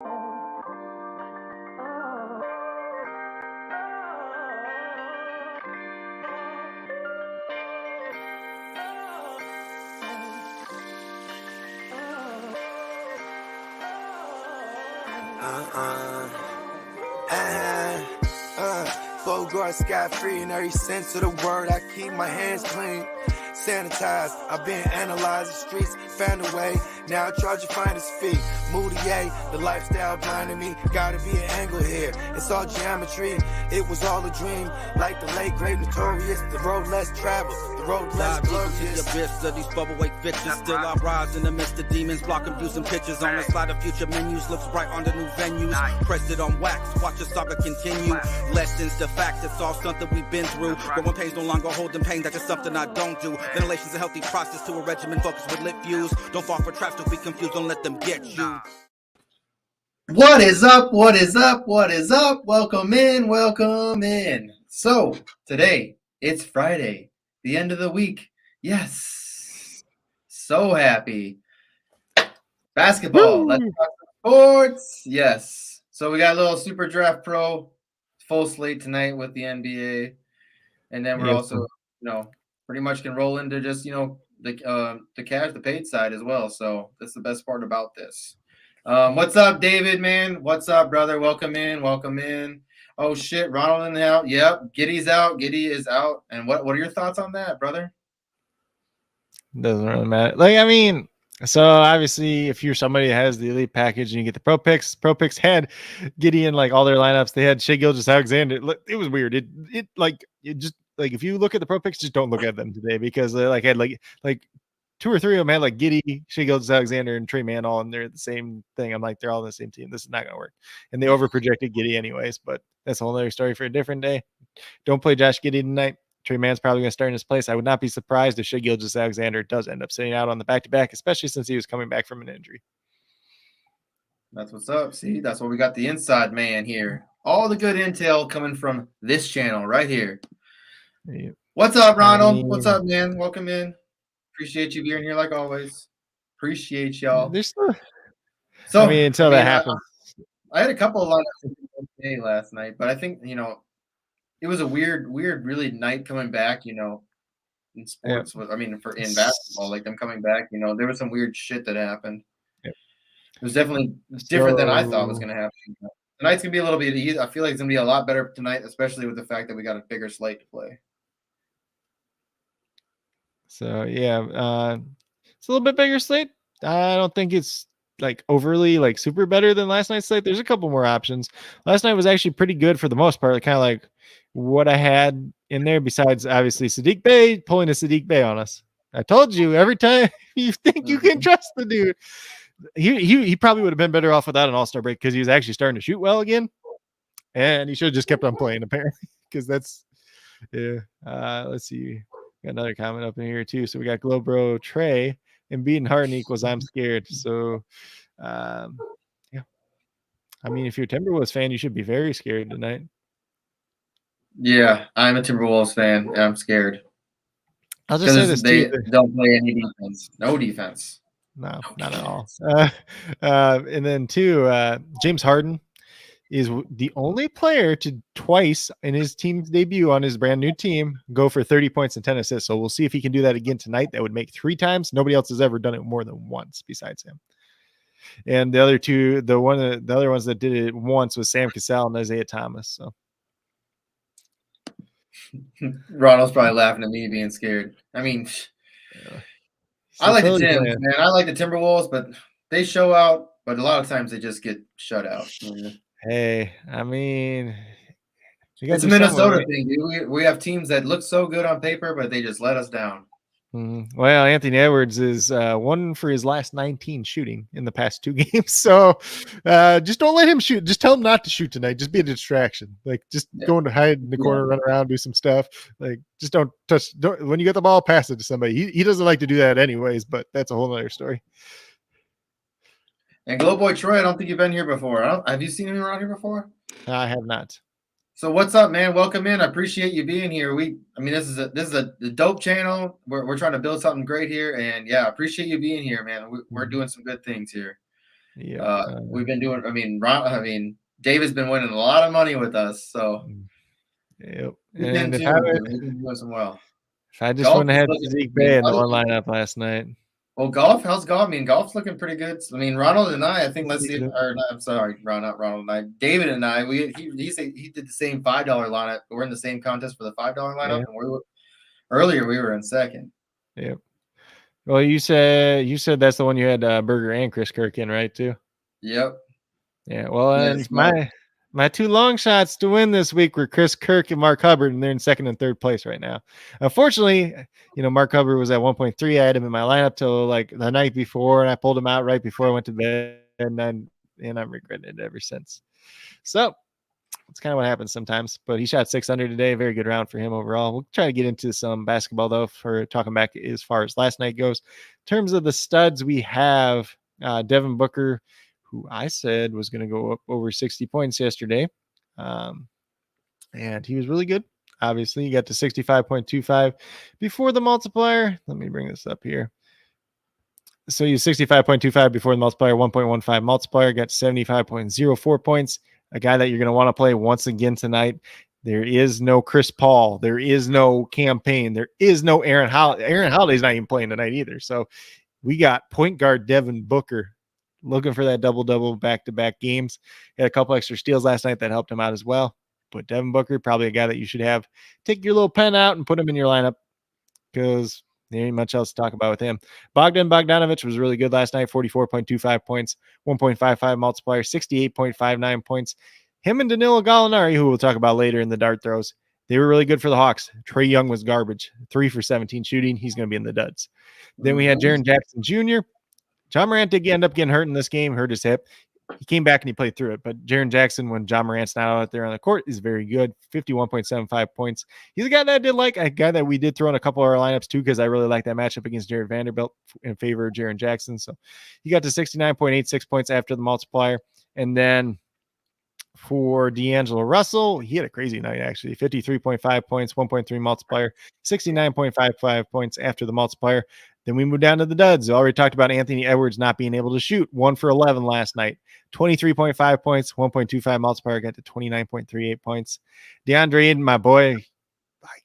Bogard scot-free in every sense of the word. I keep my hands clean, sanitized. I've been analyzing streets, found a way. Now I try to find his feet. Moutier, the lifestyle blinding me. Gotta be an angle here. It's all geometry. It was all a dream. Like the late great notorious, the road less traveled, the road less glorious. The abyss of these bubblegate bitches. Still I rise in the midst of demons, blocking views and pictures. On the slide of future menus, looks bright on the new venues. Press it on wax, watch the saga continue. Lessons, the fact, it's all something we've been through. But when pain's no longer holding pain, that's just something I don't do. Ventilation's a healthy process to a regimen focused with lit views. Don't fall for traps, don't be confused, don't let them get you. What is up? What is up? What is up? Welcome in. Welcome in. So today it's Friday, the end of the week. Yes. So happy. Basketball. Let's talk sports. Yes. So we got a little SuperDraft Pro full slate tonight with the NBA. And then we're also, pretty much can roll into just, the cash, the paid side as well. So that's the best part about this. What's up, David, man? What's up, brother? Welcome in. Welcome in. Oh, shit. Ronald in the out. Yep. Giddy's out. Giddy is out. And what are your thoughts on that, brother? Doesn't really matter. So obviously, if you're somebody that has the elite package and you get the Pro Picks had Giddy in like all their lineups. They had Shai Gilgeous-Alexander. It was weird. It just if you look at the Pro Picks, just don't look at them today because they had like two or three of them had like Giddy, Shai Gilgeous-Alexander, and Trey Mann all in there the same thing. I'm like, they're all on the same team. This is not gonna work. And they overprojected Giddy anyways, but that's a whole other story for a different day. Don't play Josh Giddy tonight. Trey Mann's probably going to start in his place. I would not be surprised if Shai Gilgeous-Alexander does end up sitting out on the back-to-back, especially since he was coming back from an injury. That's what's up. See, that's what we got the inside man here. All the good intel coming from this channel right here. Yeah. What's up, Ronald? What's up, man? Welcome in. Appreciate you being here like always. Appreciate y'all. Until that happens. I had a couple of lineups last night, but I think, it was a weird, really night coming back, in sports. Yeah. In basketball, like them coming back, there was some weird shit that happened. Yeah. It was definitely different than I thought was going to happen. Tonight's going to be a little bit easy. I feel like it's going to be a lot better tonight, especially with the fact that we got a bigger slate to play. So, yeah, it's a little bit bigger slate. I don't think it's like overly like super better than last night's slate. There's a couple more options. Last night was actually pretty good for the most part. Kind of like what I had in there, besides obviously Saddiq Bey pulling a Saddiq Bey on us. I told you every time you think you can trust the dude. He probably would have been better off without an all-star break because he was actually starting to shoot well again. And he should have just kept on playing, apparently, because that's let's see. Got another comment up in here too. So we got Globro Trey and beating Harden equals I'm scared. So yeah. If you're a Timberwolves fan, you should be very scared tonight. Yeah, I'm a Timberwolves fan. I'm scared. I'll just say this they don't play any defense. No defense. No, not at all. And then James Harden is the only player to twice in his team's debut on his brand new team go for 30 points and 10 assists. So we'll see if he can do that again tonight. That would make 3 times. Nobody else has ever done it more than once besides him. And the other two, the other ones that did it once was Sam Cassell and Isaiah Thomas. So Ronald's probably laughing at me being scared. I like the Timbs, man. I like the Timberwolves, but they show out. But a lot of times they just get shut out. Hey, it's a Minnesota thing, dude. We have teams that look so good on paper, but they just let us down. Well, Anthony Edwards is 1 for his last 19 shooting in the past 2 games. So just don't let him shoot. Just tell him not to shoot tonight. Just be a distraction. Like just go and hide in the corner, run around, do some stuff. Like just don't touch. When you get the ball, pass it to somebody. He doesn't like to do that anyways, but that's a whole other story. And Glow Boy Troy, I don't think you've been here before. Have you seen him around here before? I have not. So what's up, man? Welcome in. I appreciate you being here. This is a dope channel. We're trying to build something great here, and yeah, I appreciate you being here, man. We're doing some good things here. Yeah. We've been doing. David's been winning a lot of money with us, so yep. we've been And too. We've been doing some well. if I just Golf wouldn't is have had looking. Zeke Bay in the one lineup last night. Well, golf. How's golf? Golf's looking pretty good. Ronald and I think let's see. Decent. Or no, I'm sorry, not Ronald and I. David and I. He did the same $5 lineup. We're in the same contest for the $5 lineup, and earlier we were in second. Yep. Well, you said that's the one you had Berger and Chris Kirk in, right? Too. Yep. Yeah. Well, and my two long shots to win this week were Chris Kirk and Mark Hubbard, and they're in second and third place right now. Unfortunately, Mark Hubbard was at 1.3. I had him in my lineup till like the night before, and I pulled him out right before I went to bed, and I'm regretting it ever since. So it's kind of what happens sometimes. But he shot 600 today. Very good round for him overall. We'll try to get into some basketball though for talking back as far as last night goes. In terms of the studs, we have Devin Booker, who I said was going to go up over 60 points yesterday. And he was really good. Obviously, he got to 65.25 before the multiplier. Let me bring this up here. So he was 65.25 before the multiplier, 1.15 multiplier, got 75.04 points. A guy that you're going to want to play once again tonight. There is no Chris Paul. There is no campaign. There is no Aaron Holiday. Aaron Holiday's not even playing tonight either. So we got point guard Devin Booker looking for that double-double back-to-back games. He had a couple extra steals last night that helped him out as well. But Devin Booker, probably a guy that you should have. Take your little pen out and put him in your lineup because there ain't much else to talk about with him. Bogdanovich was really good last night, 44.25 points, 1.55 multiplier, 68.59 points. Him and Danilo Gallinari, who we'll talk about later in the dart throws, they were really good for the Hawks. Trae Young was garbage, 3 for 17 shooting. He's going to be in the duds. Then we had Jaren Jackson Jr., John Morant did end up getting hurt in this game, hurt his hip. He came back and he played through it. But Jaren Jackson, when John Morant's not out there on the court, is very good. 51.75 points. He's a guy that I did like, a guy that we did throw in a couple of our lineups too, because I really like that matchup against Jared Vanderbilt in favor of Jaren Jackson. So he got to 69.86 points after the multiplier. And then for D'Angelo Russell, he had a crazy night, actually. 53.5 points, 1.3 multiplier, 69.55 points after the multiplier. Then we moved down to the duds. I already talked about Anthony Edwards not being able to shoot. 1 for 11 last night. 23.5 points, 1.25 multiplier, got to 29.38 points. DeAndre Ayton, my boy,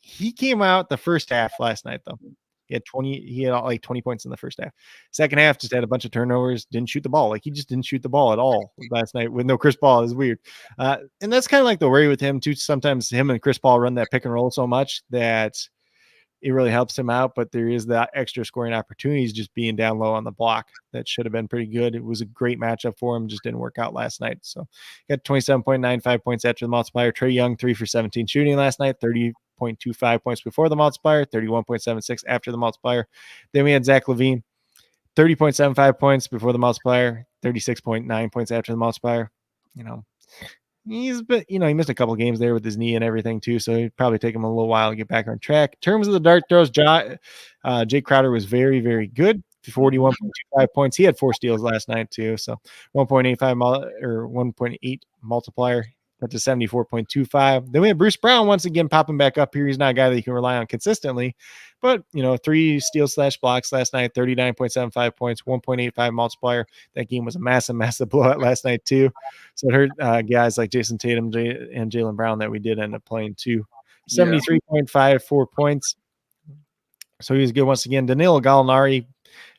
he came out the first half last night, though. He had like 20 points in the first half. Second half, just had a bunch of turnovers, didn't shoot the ball. Like, he just didn't shoot the ball at all last night with no Chris Paul. It was weird. And that's kind of like the worry with him, too. Sometimes him and Chris Paul run that pick and roll so much that it really helps him out, but there is that extra scoring opportunities just being down low on the block. That should have been pretty good. It was a great matchup for him, just didn't work out last night. So got 27.95 points after the multiplier. Trae Young, 3 for 17 shooting last night, 30.25 points before the multiplier, 31.76 after the multiplier. Then we had Zach LaVine, 30.75 points before the multiplier, 36.9 points after the multiplier. He missed a couple games there with his knee and everything too, so it'd probably take him a little while to get back on track. In terms of the dart throws, Jake Crowder was very, very good. 41.25 points. He had 4 steals last night too, so 1.8 multiplier. Got to 74.25. Then we have Bruce Brown once again popping back up here. He's not a guy that you can rely on consistently, but 3 steals / blocks last night, 39.75 points, 1.85 multiplier. That game was a massive blowout last night too. So it hurt guys like Jason Tatum and Jaylen Brown that we did end up playing too. 73.54 points. So he was good once again. Danilo Gallinari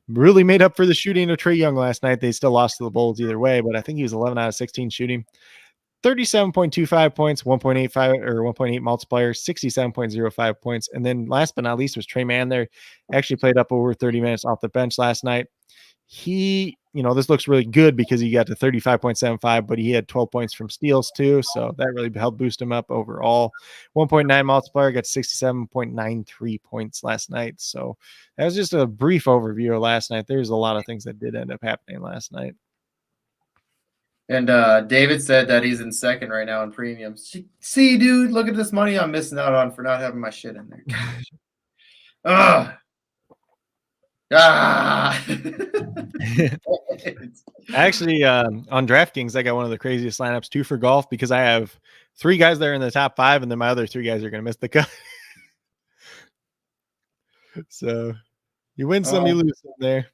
really made up for the shooting of Trae Young last night. They still lost to the Bulls either way, but I think he was 11 out of 16 shooting. 37.25 points, 1.85 or 1.8 multiplier, 67.05 points. And then last but not least was Trey Mann there. Actually played up over 30 minutes off the bench last night. He, this looks really good because he got to 35.75, but he had 12 points from steals too. So that really helped boost him up overall. 1.9 multiplier, got 67.93 points last night. So that was just a brief overview of last night. There's a lot of things that did end up happening last night. And David said that he's in second right now in premiums. See, dude, look at this money I'm missing out on for not having my shit in there. Actually, on DraftKings, I got one of the craziest lineups too for golf because I have 3 guys that are in the top 5, and then my other 3 guys are going to miss the cut. So you win some, you lose some there.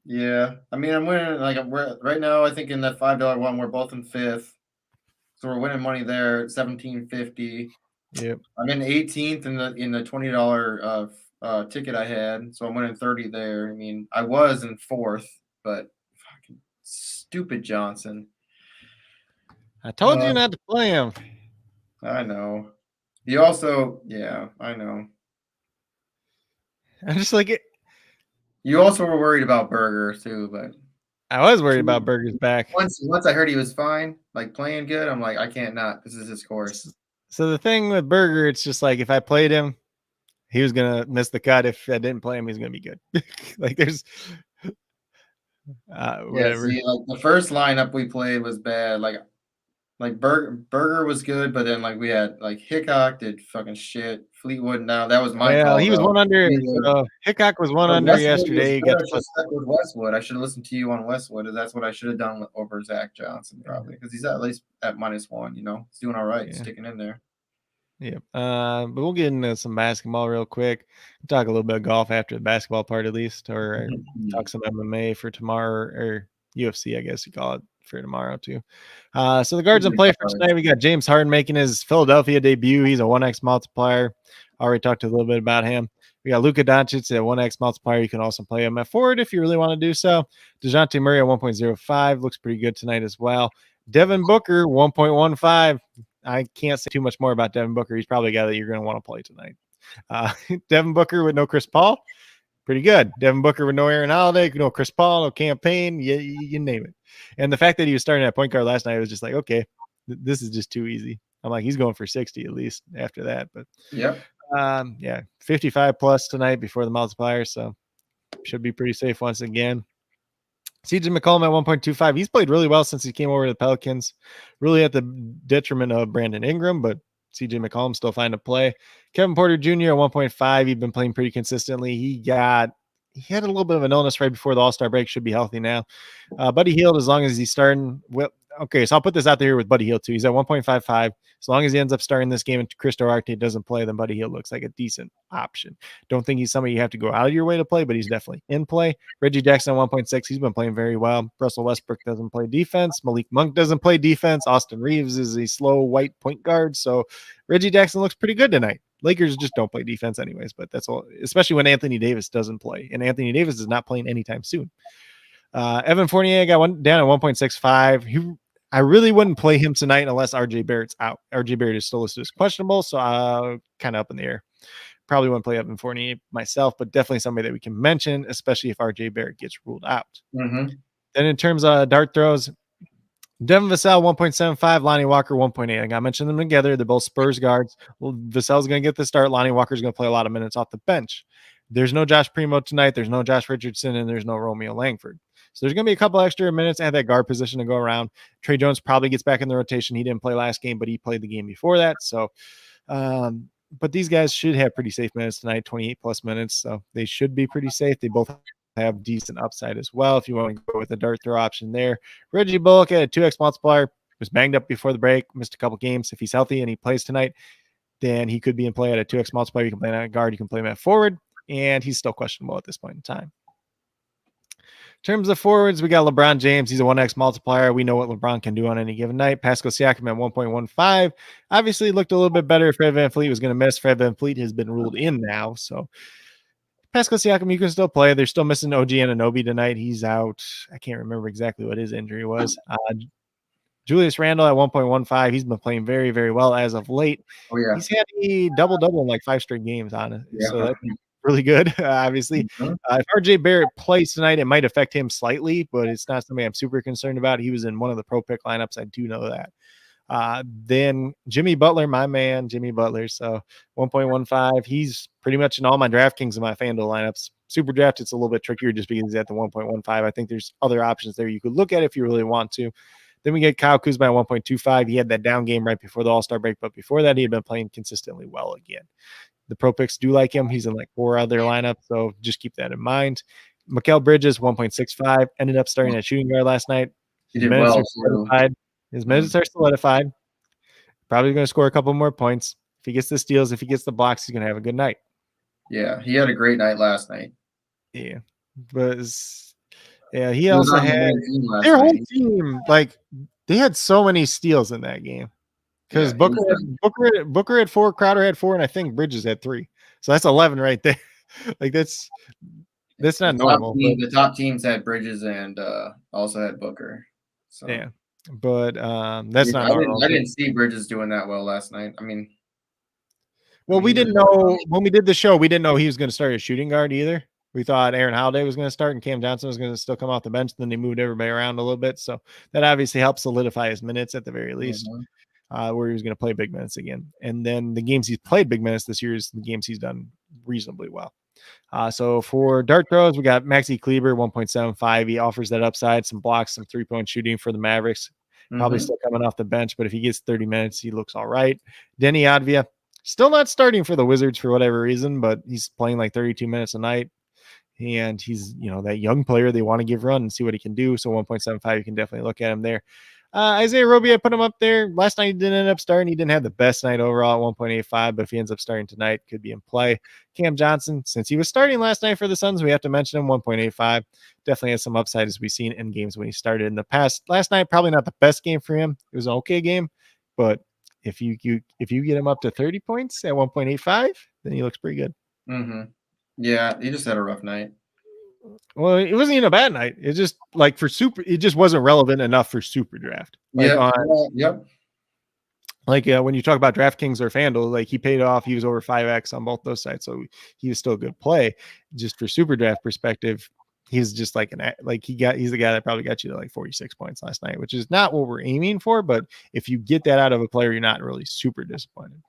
Yeah, I mean, I'm winning. Like right now, I think in that $5 one, we're both in fifth, so we're winning money there. $17.50. Yep. I'm in 18th in the $20 ticket I had, so I'm winning 30 there. I mean, I was in fourth, but fucking stupid Johnson. I told you not to play him. I know. You also, yeah, I know. I'm just like it. You also were worried about Burger too, but I was worried about Burger's back. once I heard he was fine, like playing good, I'm like, I can't not. This is his course. So the thing with Burger, it's just like if I played him, he was gonna miss the cut. If I didn't play him, he's gonna be good. Like there's Yeah, whatever. see, like the first lineup we played was bad. Like Burger was good, but then like we had like Hickok did fucking shit. Fleetwood now that was my Well, call he was though. one under. Fleetwood. So Hickok was one But under Westwood was yesterday. He good. got I the should have flip. stuck with Westwood. I should have listened to you on Westwood. That's what I should have done over Zach Johnson probably because he's at least at -1. You know, he's doing all right, Yeah. sticking in there. Yep. But we'll get into some basketball real quick. We'll talk a little bit of golf after the basketball part, at least, or talk some MMA for tomorrow, or UFC, I guess you call it, for tomorrow too. So the guards in play for tonight, we got James Harden making his Philadelphia debut. He's a 1x multiplier. Already talked a little bit about him. We got Luka Doncic at 1x multiplier. You can also play him at forward if you really want to do so. DeJounte Murray at 1.05 looks pretty good tonight as well. Devin Booker 1.15. I can't say too much more about Devin Booker. He's probably a guy that you're going to want to play tonight. Devin Booker with no Chris Paul, pretty good. Devin Booker with no Aaron Holiday, no Chris Paul, no campaign, you name it. And the fact that he was starting at point guard last night was just like, okay, this is just too easy. I'm like, he's going for 60 at least after that. But yeah, 55 plus tonight before the multiplier, so should be pretty safe once again. CJ McCollum at 1.25. He's played really well since he came over to the Pelicans, really at the detriment of Brandon Ingram, but CJ McCollum still fine to play. Kevin Porter Jr. at 1.5. He's been playing pretty consistently. He had a little bit of an illness right before the All-Star break. Should be healthy now. Buddy Hield, as long as he's starting. Well, okay, so I'll put this out there with Buddy Hield too. He's at 1.55. As long as he ends up starting this game and Chris Duarte doesn't play, then Buddy Hield looks like a decent option. Don't think he's somebody you have to go out of your way to play, but he's definitely in play. Reggie Jackson at 1.6. He's been playing very well. Russell Westbrook doesn't play defense. Malik Monk doesn't play defense. Austin Reeves is a slow white point guard. So Reggie Jackson looks pretty good tonight. Lakers just don't play defense anyways, but that's all, especially when Anthony Davis doesn't play. And Anthony Davis is not playing anytime soon. Evan Fournier got one down at 1.65. I really wouldn't play him tonight unless RJ Barrett's out. RJ Barrett is still listed as questionable, so kind of up in the air. Probably wouldn't play Evan Fournier myself, but definitely somebody that we can mention, especially if RJ Barrett gets ruled out. Mm-hmm. Then in terms of dart throws, Devin Vassell 1.75, Lonnie Walker 1.8. I got to mention them together. They're both Spurs guards. Well, Vassell's going to get the start. Lonnie Walker's going to play a lot of minutes off the bench. There's no Josh Primo tonight. There's no Josh Richardson, and there's no Romeo Langford. So there's going to be a couple extra minutes at that guard position to go around. Trey Jones probably gets back in the rotation. He didn't play last game, but he played the game before that. So, but these guys should have pretty safe minutes tonight, 28 plus minutes. So they should be pretty safe. They both have decent upside as well. If you want to go with a dart throw option there, Reggie Bullock at a 2x multiplier was banged up before the break, missed a couple games. If he's healthy and he plays tonight, then he could be in play at a 2x multiplier. You can play him at guard, you can play him at forward, and he's still questionable at this point in time. In terms of forwards, we got LeBron James. He's a 1x multiplier. We know what LeBron can do on any given night. Pascal Siakam at 1.15. Obviously, looked a little bit better if Fred VanVleet was going to miss. Fred VanVleet has been ruled in now. So, Pascal Siakam, you can still play. They're still missing OG Anunoby tonight. He's out. I can't remember exactly what his injury was. Julius Randle at 1.15. He's been playing very, very well as of late. Oh, yeah. He's had a double-double in like 5 straight games on it. Yeah. So that's really good, obviously. Mm-hmm. If RJ Barrett plays tonight, it might affect him slightly, but it's not something I'm super concerned about. He was in one of the pro pick lineups. I do know that. Then Jimmy Butler, my man, Jimmy Butler. So 1.15. He's pretty much in all my DraftKings and my FanDuel lineups. SuperDraft, it's a little bit trickier just because he's at the 1.15. I think there's other options there you could look at if you really want to. Then we get Kyle Kuzma at 1.25. He had that down game right before the All-Star break, but before that, he had been playing consistently well again. The pro picks do like him. He's in like 4 other lineups, so just keep that in mind. Mikal Bridges, 1.65, ended up starting at shooting guard last night. He did well. His minutes are solidified. Probably going to score a couple more points. If he gets the steals, if he gets the blocks, he's going to have a good night. Yeah, he had a great night last night. Yeah, but Yeah, he He was also on the had winning team last their whole night. team. Like they had so many steals in that game because Yeah, he was Booker had 4, Crowder had 4, and I think Bridges had 3. So that's 11 right there. Like that's not normal. But the top teams had Bridges and also had Booker. So yeah, but that's not normal. I didn't see Bridges doing that well last night. I mean, Well, we he didn't know when we did the show. We didn't know he was going to start as shooting guard either. We thought Aaron Holiday was going to start and Cam Johnson was going to still come off the bench. Then they moved everybody around a little bit, so that obviously helped solidify his minutes at the very least, where he was going to play big minutes again. And then the games he's played big minutes this year is the games he's done reasonably well. So for dart throws, we got Maxi Kleber 1.75. He offers that upside, some blocks, some 3-point shooting for the Mavericks. Probably still coming off the bench, but if he gets 30 minutes, he looks all right. Denny Advia, still not starting for the Wizards for whatever reason, but he's playing like 32 minutes a night. And he's, that young player they want to give run and see what he can do. So 1.75, you can definitely look at him there. Isaiah Roby, I put him up there. Last night he didn't end up starting. He didn't have the best night overall at 1.85, but if he ends up starting tonight, could be in play. Cam Johnson, since he was starting last night for the Suns, we have to mention him, 1.85. Definitely has some upside as we've seen in games when he started in the past. Last night, probably not the best game for him. It was an okay game, but if you get him up to 30 points at 1.85, then he looks pretty good. Yeah, he just had a rough night. Well, it wasn't even a bad night. It just like it just wasn't relevant enough for SuperDraft. Like when you talk about DraftKings or FanDuel, like he paid off. He was over 5x on both those sites, so he was still a good play. Just for SuperDraft perspective, he's just like he's the guy that probably got you to like 46 points last night, which is not what we're aiming for. But if you get that out of a player, you're not really super disappointed.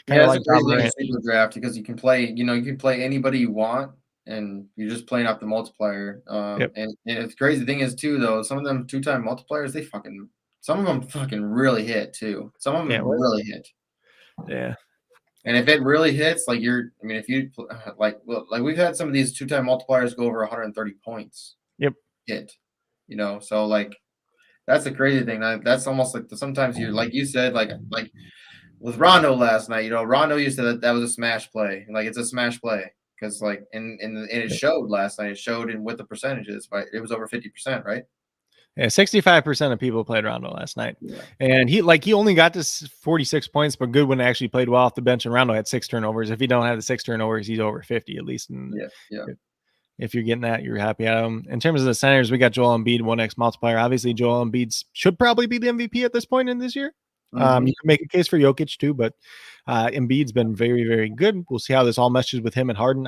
It's a great SuperDraft because you can play, you can play anybody you want. And you're just playing off the multiplier. And the crazy thing is too, though, some of them 2-time multipliers, some of them fucking really hit too. Some of them really hit. Yeah. And if it really hits, like if you like we've had some of these 2-time multipliers go over 130 points. Yep. Hit. So like that's the crazy thing. That's almost like sometimes you're like you said, like with Rondo last night. Rondo used to that was a smash play. Like it's a smash play. Because and it showed last night. It showed with the percentages, but it was over 50%, right? Yeah, 65% of people played Rondo last night, and he only got to 46 points, but Goodwin actually played well off the bench, and Rondo had 6 turnovers. If he don't have the 6 turnovers, he's over 50 at least. And if you're getting that, you're happy at him. In terms of the centers, we got Joel Embiid, 1x multiplier. Obviously, Joel Embiid should probably be the MVP at this point in this year. You can make a case for Jokic too, but Embiid's been very, very good. We'll see how this all meshes with him and Harden.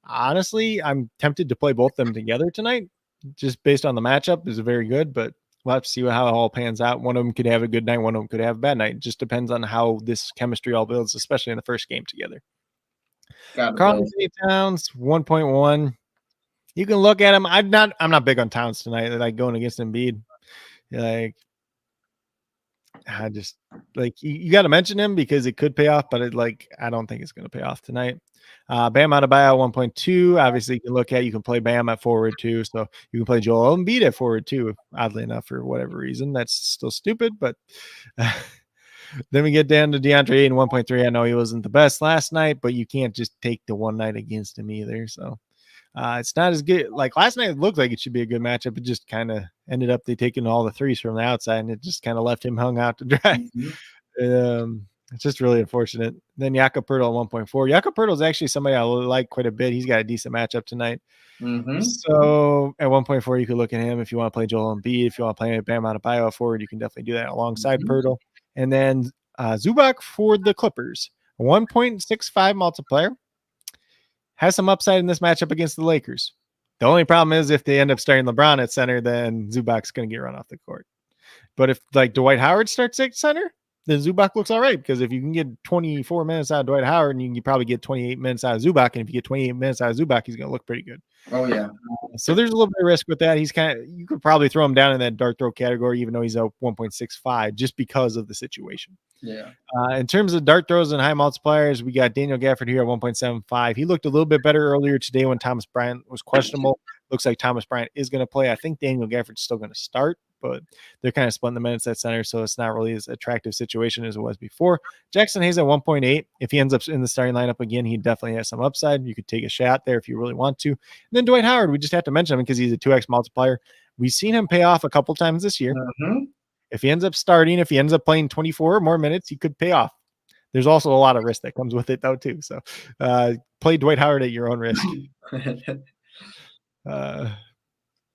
I'm tempted to play both of them together tonight, just based on the matchup. Is very good, but we'll have to see how it all pans out. One of them could have a good night, one of them could have a bad night. It just depends on how this chemistry all builds, especially in the first game together. Karl-Anthony Towns, 1.1. You can look at him. I'm not big on Towns tonight. Like going against Embiid, I just you got to mention him because it could pay off, but I don't think it's going to pay off tonight. Bam Adebayo 1.2. Obviously, you can play Bam at forward too, so you can play Joel Embiid at forward too. Oddly enough, for whatever reason, that's still stupid. But then we get down to DeAndre Ayton 1.3. I know he wasn't the best last night, but you can't just take the one night against him either. So it's not as good. Like last night, it looked like it should be a good matchup. It just kind of ended up taking all the threes from the outside, and it just kind of left him hung out to dry. It's just really unfortunate. Then Jakob Poeltl at 1.4. Jakob Poeltl is actually somebody I like quite a bit. He's got a decent matchup tonight. So at 1.4, you could look at him if you want to play Joel Embiid. If you want to play Bam Adebayo forward, you can definitely do that alongside Poeltl. And then Zubac for the Clippers, 1.65 multiplier. Has some upside in this matchup against the Lakers. The only problem is if they end up starting LeBron at center, then Zubac's going to get run off the court. But if Dwight Howard starts at center, then Zubac looks all right, because if you can get 24 minutes out of Dwight Howard, and you can probably get 28 minutes out of Zubac, and if you get 28 minutes out of Zubac, he's going to look pretty good. Oh, yeah. So there's a little bit of risk with that. You could probably throw him down in that dart throw category, even though he's a 1.65, just because of the situation. Yeah. In terms of dart throws and high multipliers, we got Daniel Gafford here at 1.75. He looked a little bit better earlier today when Thomas Bryant was questionable. Looks like Thomas Bryant is going to play. I think Daniel Gafford's still going to start. but they're kind of splitting the minutes at center, so it's not really as attractive situation as it was before. Jackson Hayes at 1.8. If he ends up in the starting lineup again, he definitely has some upside. You could take a shot there if you really want to. And then Dwight Howard, we just have to mention him because he's a 2x multiplier. We've seen him pay off a couple times this year. If he ends up starting, if he ends up playing 24 or more minutes, he could pay off. There's also a lot of risk that comes with it, though, too. So play Dwight Howard at your own risk. I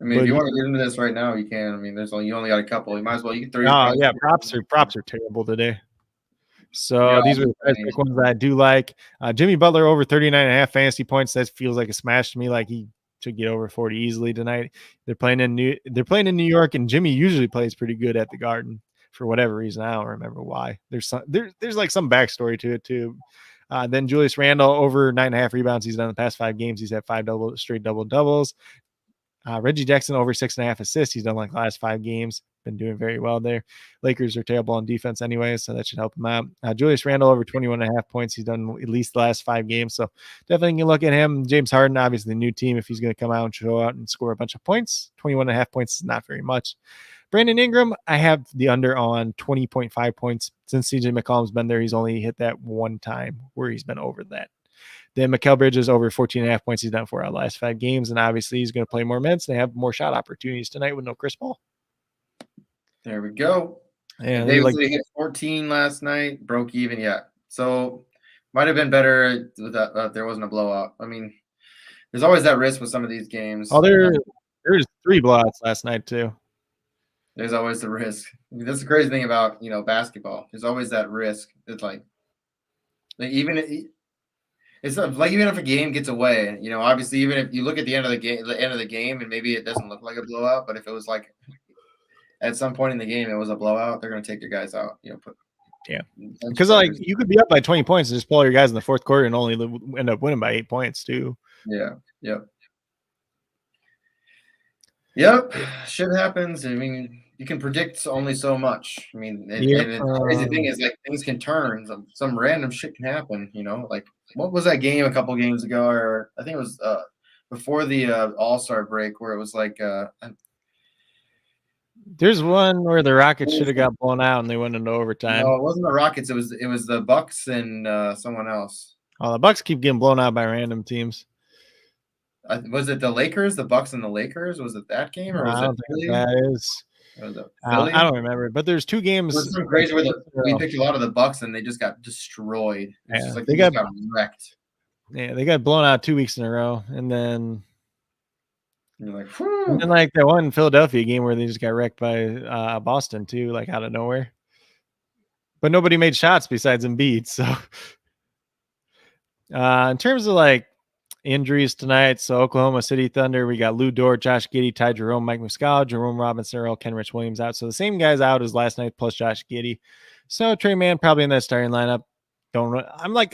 mean, if you want to get into this right now, you can. I mean, you only got a couple. You might as well. You can throw your props are terrible today. So these are the basic ones that I do like. Jimmy Butler over 39.5 fantasy points. That feels like a smash to me. Like he should get over 40 easily tonight. They're playing in New York, and Jimmy usually plays pretty good at the Garden for whatever reason. I don't remember why. There's like some backstory to it too. Then Julius Randle over 9.5 rebounds. He's done the past 5 games. He's had 5 straight double doubles. Reggie Jackson over 6.5 assists. He's done like the last 5 games. Been doing very well there. Lakers are terrible on defense anyway, so that should help him out. Julius Randle over 21.5 points. He's done at least the last 5 games, so definitely can look at him. James Harden, obviously the new team, if he's going to come out and show out and score a bunch of points. 21.5 points is not very much. Brandon Ingram, I have the under on 20.5 points. Since CJ McCollum's been there, he's only hit that one time where he's been over that. Then Mikal Bridges over 14.5 points. He's done 4 out of the last 5 games, and obviously he's going to play more minutes. They have more shot opportunities tonight with no Chris Paul. There we go. And they hit 14 last night, broke even yet. So might have been better that there wasn't a blowout. I mean, there's always that risk with some of these games. Oh, there's 3 blowouts last night too. There's always the risk. I mean, that's the crazy thing about basketball. There's always that risk. It's like even if a game gets away, obviously even if you look at the end of the game, and maybe it doesn't look like a blowout, but if it was like at some point in the game it was a blowout, they're going to take your guys out. Because like you could be up by 20 points and just pull your guys in the fourth quarter and only end up winning by 8 points too. Yep. Shit happens. I mean, you can predict only so much. I mean, and the crazy thing is like things can turn. Some random shit can happen. Like what was that game a couple games ago, or I think it was before the All-Star break, where it was like. There's one where the Rockets should have got blown out and they went into overtime. No, it wasn't the Rockets. It was the Bucks and someone else. Oh, the Bucks keep getting blown out by random teams. Was it the Lakers, the Bucks and the Lakers? Was it that game, or was it Philly? That is. I don't remember, but there's 2 games. It was some crazy where we picked a lot of the Bucks and they just got destroyed. Yeah, just like they got wrecked. Yeah, they got blown out 2 weeks in a row, and then. You're like, and then like that one Philadelphia game where they just got wrecked by Boston too, like out of nowhere. But nobody made shots besides Embiid. So in terms of like injuries tonight, so Oklahoma City Thunder, we got Lou Dort, Josh Giddey, Ty Jerome, Mike Muscala, Jerome Robinson, Earl Kenrich Williams out. So the same guys out as last night plus Josh Giddey. So Trey Mann probably in that starting lineup.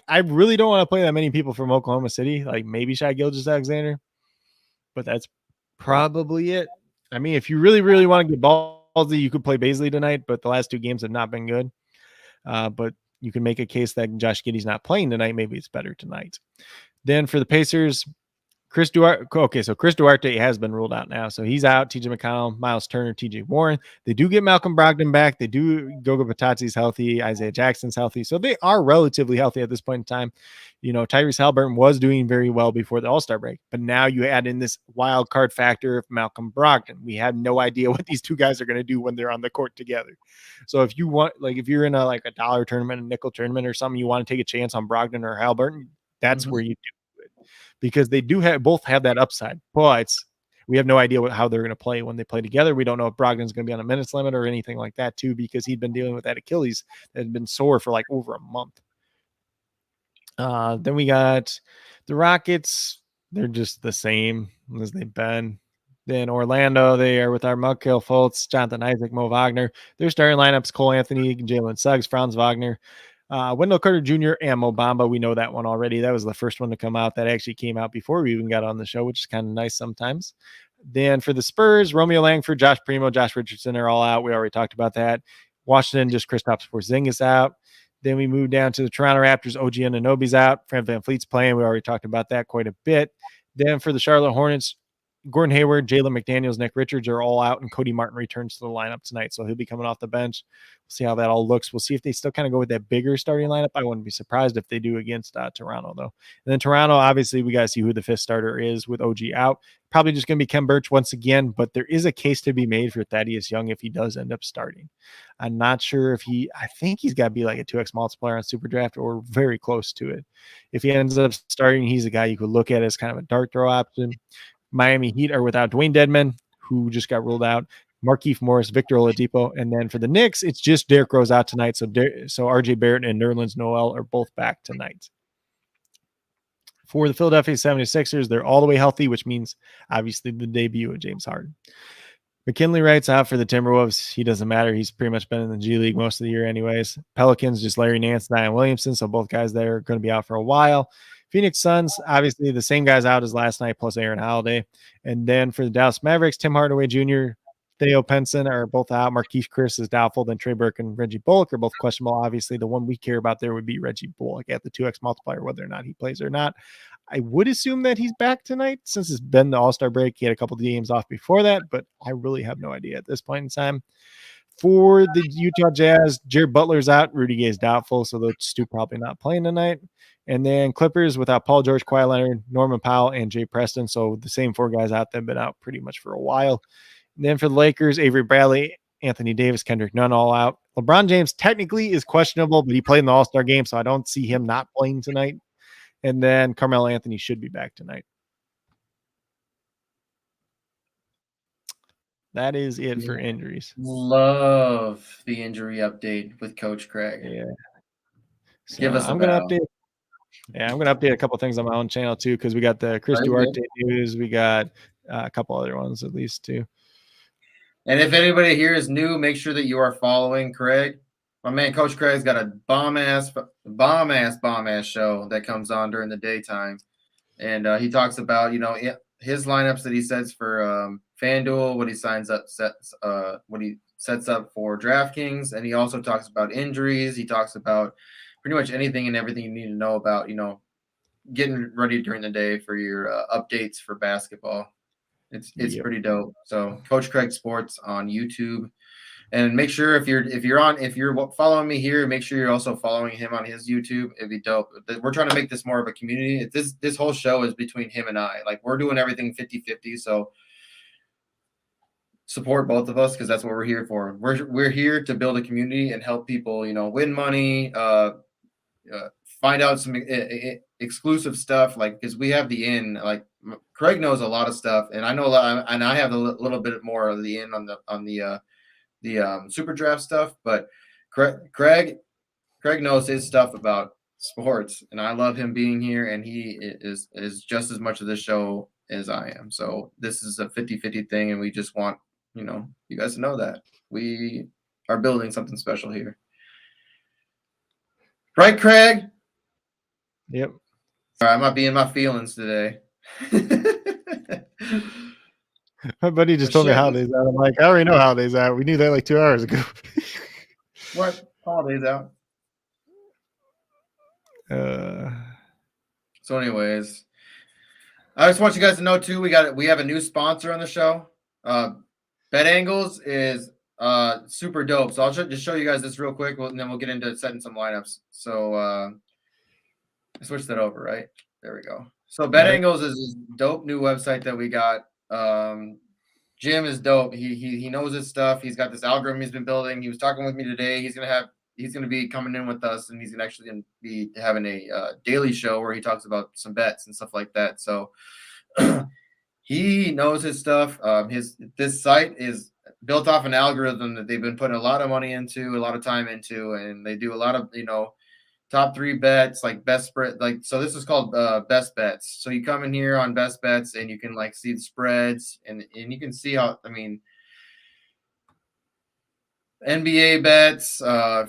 I really don't want to play that many people from Oklahoma City. Like maybe Shai Gilgeous-Alexander, but that's probably it. I mean, if you really, really want to get ballsy, you could play Baisley tonight, but the last 2 games have not been good. But you can make a case that Josh Giddey's not playing tonight. Maybe it's better tonight. Then for the Pacers, Chris Duarte. Okay, so Chris Duarte has been ruled out now. So he's out. TJ McConnell, Miles Turner, TJ Warren. They do get Malcolm Brogdon back. They do. Goga Patatsi's healthy. Isaiah Jackson's healthy. So they are relatively healthy at this point in time. Tyrese Halliburton was doing very well before the All-Star break. But now you add in this wild card factor of Malcolm Brogdon. We have no idea what these 2 guys are going to do when they're on the court together. So if you want, like if you're in a dollar tournament, a nickel tournament or something, you want to take a chance on Brogdon or Halliburton, that's where you do it. Because they do both have that upside. But we have no idea how they're going to play when they play together. We don't know if Brogdon's going to be on a minutes limit or anything like that too, because he'd been dealing with that Achilles that had been sore for like over a month. Then we got the Rockets. They're just the same as they've been. Then Orlando, they are with our Markelle Fultz, Jonathan Isaac, Mo Wagner. Their starting lineups: Cole Anthony, Jalen Suggs, Franz Wagner, Wendell Carter Jr., and Mo Bamba. We know that one already. That was the first one to come out. That actually came out before we even got on the show, which is kind of nice sometimes. Then for the Spurs, Romeo Langford, Josh Primo, Josh Richardson are all out. We already talked about that. Washington, just Kristaps Porzingis out. Then we move down to the Toronto Raptors. OG Anunoby's out. Fred VanVleet's playing. We already talked about that quite a bit. Then for the Charlotte Hornets, Gordon Hayward, Jalen McDaniels, Nick Richards are all out, and Cody Martin returns to the lineup tonight. So he'll be coming off the bench. We'll see how that all looks. We'll see if they still kind of go with that bigger starting lineup. I wouldn't be surprised if they do against Toronto, though. And then Toronto, obviously, we got to see who the fifth starter is with OG out. Probably just going to be Kem Birch once again, but there is a case to be made for Thaddeus Young if he does end up starting. I'm not sure if I think he's got to be like a 2x multiplier on SuperDraft or very close to it. If he ends up starting, he's a guy you could look at as kind of a dart throw option. Miami Heat are without Dwayne Dedman, who just got ruled out, Markieff Morris, Victor Oladipo, and then for the Knicks, it's just Derrick Rose out tonight. So RJ Barrett and Nerlens Noel are both back tonight. For the Philadelphia 76ers, they're all the way healthy, which means obviously the debut of James Harden. McKinley Wright's out for the Timberwolves. He doesn't matter. He's pretty much been in the G League most of the year anyways. Pelicans, just Larry Nance, Zion Williamson. So both guys there are going to be out for a while. Phoenix Suns, obviously the same guys out as last night, plus Aaron Holiday. And then for the Dallas Mavericks, Tim Hardaway Jr., Theo Penson are both out. Marquise Chris is doubtful. Then Trey Burke and Reggie Bullock are both questionable. Obviously, the one we care about there would be Reggie Bullock at the 2x multiplier, whether or not he plays or not. I would assume that he's back tonight since it's been the All-Star break. He had a couple of games off before that, but I really have no idea at this point in time. For the Utah Jazz, Jared Butler's out. Rudy Gay is doubtful, so those two probably not playing tonight. And then Clippers without Paul George, Kawhi Leonard, Norman Powell, and Jay Preston. So the same four guys out there have been out pretty much for a while. And then for the Lakers, Avery Bradley, Anthony Davis, Kendrick Nunn all out. LeBron James technically is questionable, but he played in the All-Star game, so I don't see him not playing tonight. And then Carmelo Anthony should be back tonight. That is it for injuries. Love the injury update with Coach Craig. Yeah. So Give us I'm going to update. Yeah, I'm going to update a couple things on my own channel too, because we got the Chris Duarte news. We got a couple other ones at least too. And if anybody here is new, make sure that you are following Craig. My man, Coach Craig's got a bomb-ass show that comes on during the daytime. And he talks about, his lineups that he sets for FanDuel, what he what he sets up for DraftKings. And he also talks about injuries. He talks about pretty much anything and everything you need to know about, getting ready during the day for your updates for basketball. It's pretty dope. So Coach Craig Sports on YouTube, and make sure if you're following me here, make sure you're also following him on his YouTube. It'd be dope. We're trying to make this more of a community. This whole show is between him and I. Like, we're doing everything 50-50. So support both of us, because that's what we're here for. We're here to build a community and help people, win money, find out some exclusive stuff, like, because we have the in. Like, Craig knows a lot of stuff, and I know a lot, and I have a little bit more of the in on the SuperDraft stuff. But Craig knows his stuff about sports, and I love him being here, and he is just as much of this show as I am. So this is a 50-50 thing, and we just want you guys to know that we are building something special here. Right, Craig? Yep. All right, I might be in my feelings today. My buddy just told me holidays out. I'm like, I already know holidays out. We knew that like 2 hours ago. What holidays out? So, anyways, I just want you guys to know too. We have a new sponsor on the show. Bet Angles is super dope. So I'll just show you guys this real quick, and then we'll get into setting some lineups. So I switched that over, right? There we go. So Bet Angles is this dope new website that we got. Jim is dope. He knows his stuff. He's got this algorithm he's been building. He was talking with me today. He's gonna be coming in with us, and he's actually gonna be having a daily show where he talks about some bets and stuff like that. So he knows his stuff. This site is built off an algorithm that they've been putting a lot of money into, a lot of time into, and they do a lot of top 3 bets, like best spread. Like, so this is called best bets. So you come in here on best bets, and you can like see the spreads, and you can see how, NBA bets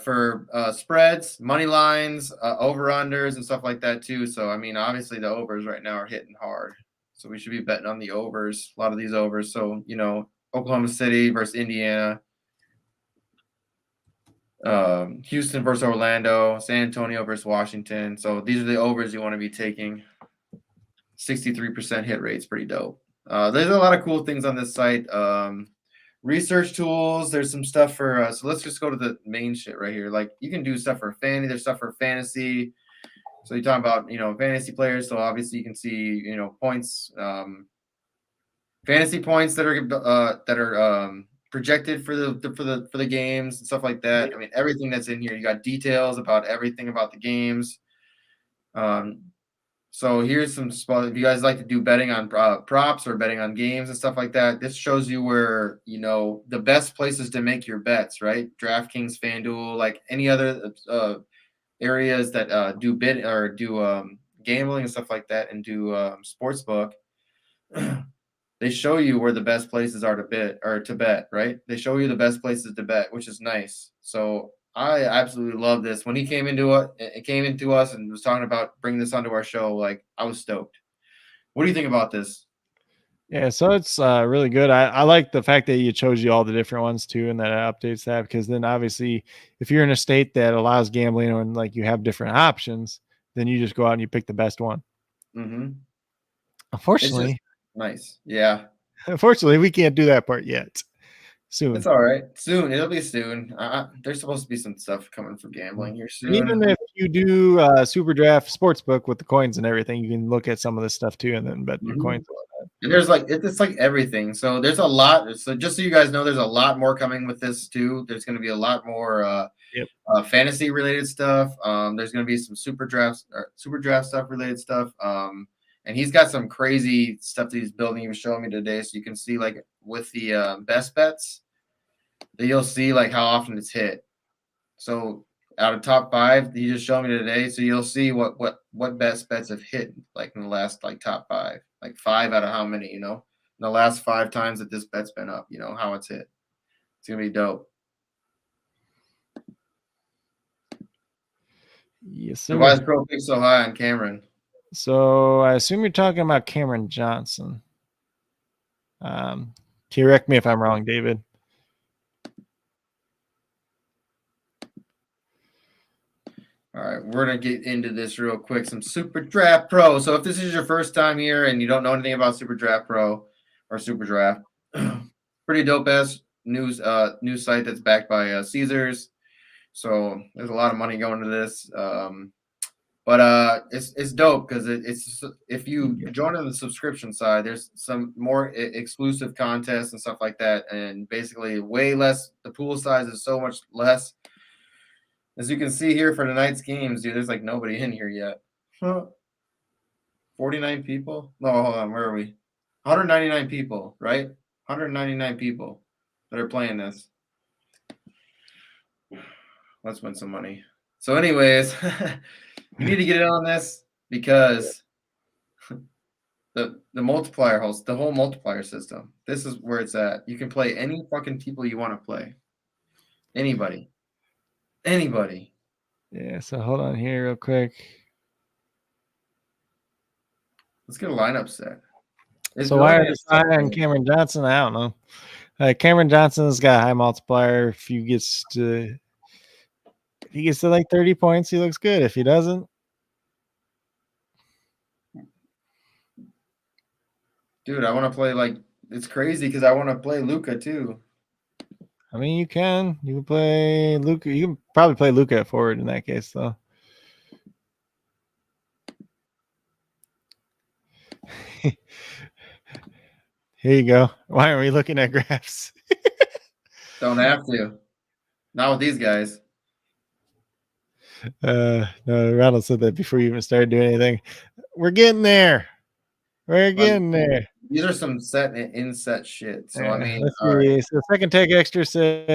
for spreads, money lines, over-unders, and stuff like that too. So, obviously the overs right now are hitting hard. So we should be betting on the overs, a lot of these overs. So, Oklahoma City versus Indiana, Houston versus Orlando, San Antonio versus Washington. So these are the overs you want to be taking. 63% hit rate's pretty dope. There's a lot of cool things on this site. Research tools. There's some stuff for. So let's just go to the main shit right here. Like you can do stuff for fantasy. There's stuff for fantasy. So you're talking about fantasy players. So obviously you can see points, fantasy points that are projected for the games and stuff like that. I mean everything that's in here. You got details about everything about the games. So here's some spot. If you guys like to do betting on props or betting on games and stuff like that, this shows you where the best places to make your bets. Right, DraftKings, FanDuel, like any other areas that do bid or do gambling and stuff like that, and do sportsbook. They show you where the best places are to bet. Right, they show you the best places to bet, which is nice. So I absolutely love this. When he came into us and was talking about bringing this onto our show, like I was stoked. What do you think about this? Yeah, so it's really good. I like the fact that you chose you all the different ones too, and that it updates that, because then obviously if you're in a state that allows gambling and like you have different options, then you just go out and you pick the best one. Mm-hmm. Unfortunately, nice. Yeah. Unfortunately, we can't do that part yet. Soon. It's all right. Soon. It'll be soon. There's supposed to be some stuff coming for gambling here soon. And even if you do SuperDraft Sportsbook with the coins and everything, you can look at some of this stuff too and then bet your coins on that. And there's it's like everything. So there's a lot. So just so you guys know, there's a lot more coming with this too. There's going to be a lot more fantasy related stuff. There's going to be some SuperDraft stuff related stuff. And he's got some crazy stuff that he's building. He was showing me today, so you can see like with the best bets that you'll see like how often it's hit. So out of top 5, he just showed me today. So you'll see what best bets have hit like in the last like top 5, like 5 out of how many, in the last 5 times that this bet's been up, how it's hit. It's gonna be dope. Yes, sir. So why is Pro pick so high on Cameron? So I assume you're talking about Cameron Johnson. Correct me if I'm wrong, David. All right, we're going to get into this real quick. Some SuperDraft Pro. So if this is your first time here and you don't know anything about SuperDraft Pro or SuperDraft, pretty dope-ass news site that's backed by Caesars. So there's a lot of money going to this. But it's dope because it's if you join on the subscription side, there's some more exclusive contests and stuff like that, and basically way less. The pool size is so much less. As you can see here for tonight's games, dude, there's like nobody in here yet. 49 people? No, hold on. Where are we? 199 people, right? 199 people that are playing this. Let's win some money. So anyways, you need to get in on this because the multiplier host, the whole multiplier system, this is where it's at. You can play any fucking people you want to play. Anybody. Yeah, so hold on here real quick. Let's get a lineup set. So why are you on Cameron Johnson? I don't know. Cameron Johnson's got a high multiplier. If he gets to like 30 points, he looks good. If he doesn't, dude, I want to play like it's crazy because I want to play Luca too. I mean, you can play Luca. You can probably play Luca at forward in that case, though. Here you go. Why are we looking at graphs? Don't have to. Not with these guys. No, Ronald said that before you even started doing anything. We're getting there. We're getting there. These are some inset shit. So I mean, let's see. Right. So second take extra said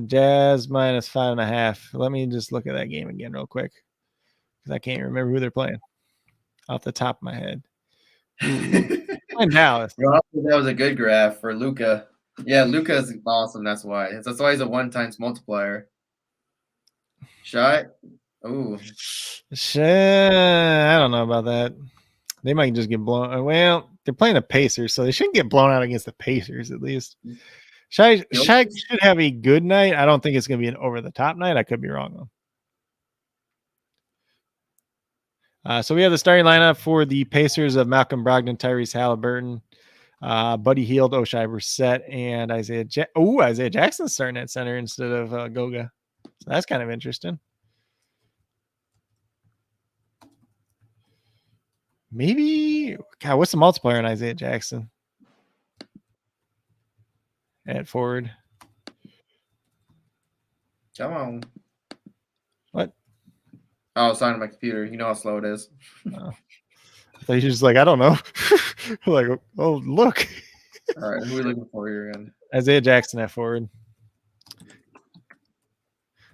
Jazz -5.5. Let me just look at that game again real quick because I can't remember who they're playing off the top of my head. And Dallas. That was a good graph for Luca. Yeah, Luca is awesome. That's why. That's why he's a 1x multiplier. Shy. Ooh. I don't know about that. They might just get blown. Well, they're playing the Pacers, so they shouldn't get blown out against the Pacers at least. Shy should have a good night. I don't think it's going to be an over-the-top night. I could be wrong, though. So we have the starting lineup for the Pacers of Malcolm Brogdon, Tyrese Halliburton, Buddy Hield, Oshai Brissett, and Isaiah Jackson's starting at center instead of Goga. So that's kind of interesting. Maybe, God, what's the multiplier on Isaiah Jackson at forward? Come on. What? Oh, it's on my computer. You know how slow it is. Oh. I thought you were just like, I don't know. Like, oh, look. All right, who are we looking for here again? Isaiah Jackson at forward.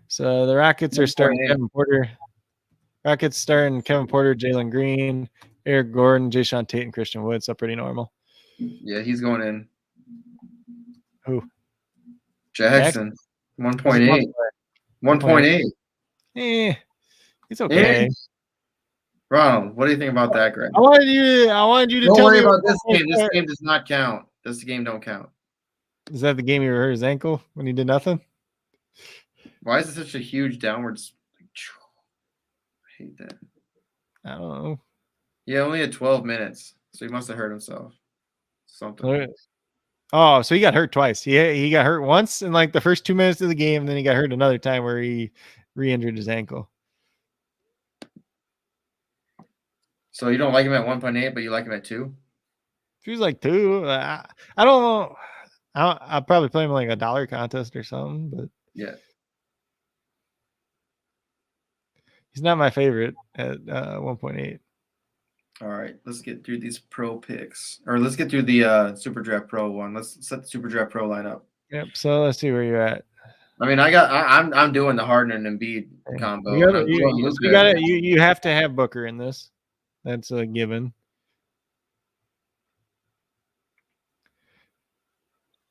So the Rockets are starting Kevin Porter. Rockets starting Kevin Porter, Jalen Green, Eric Gordon, Jayshawn Tate, and Christian Wood. So pretty normal. Yeah, he's going in. Who? Jackson. 1.8. 1.8. It's okay. Ronald, what do you think about that, Greg? I wanted you to Don't tell worry me about this game. This game does not count. This game don't count. Is that the game he hurt his ankle when he did nothing? Why is it such a huge downward? I hate that. I don't know. Yeah, only had 12 minutes, so he must have hurt himself. Something. Oh, so he got hurt twice. He got hurt once in like the first 2 minutes of the game, and then he got hurt another time where he re-injured his ankle. So you don't like him at 1.8, but you like him at 2? If he was like 2, I don't know. I'll probably play him like a dollar contest or something, but yeah, he's not my favorite at 1.8. All right, let's get through these pro picks, or let's get through the SuperDraft Pro one. Let's set the SuperDraft Pro lineup. Yep. So let's see where you're at. I mean, I'm doing the Harden and Embiid combo. You have to have Booker in this. That's a given.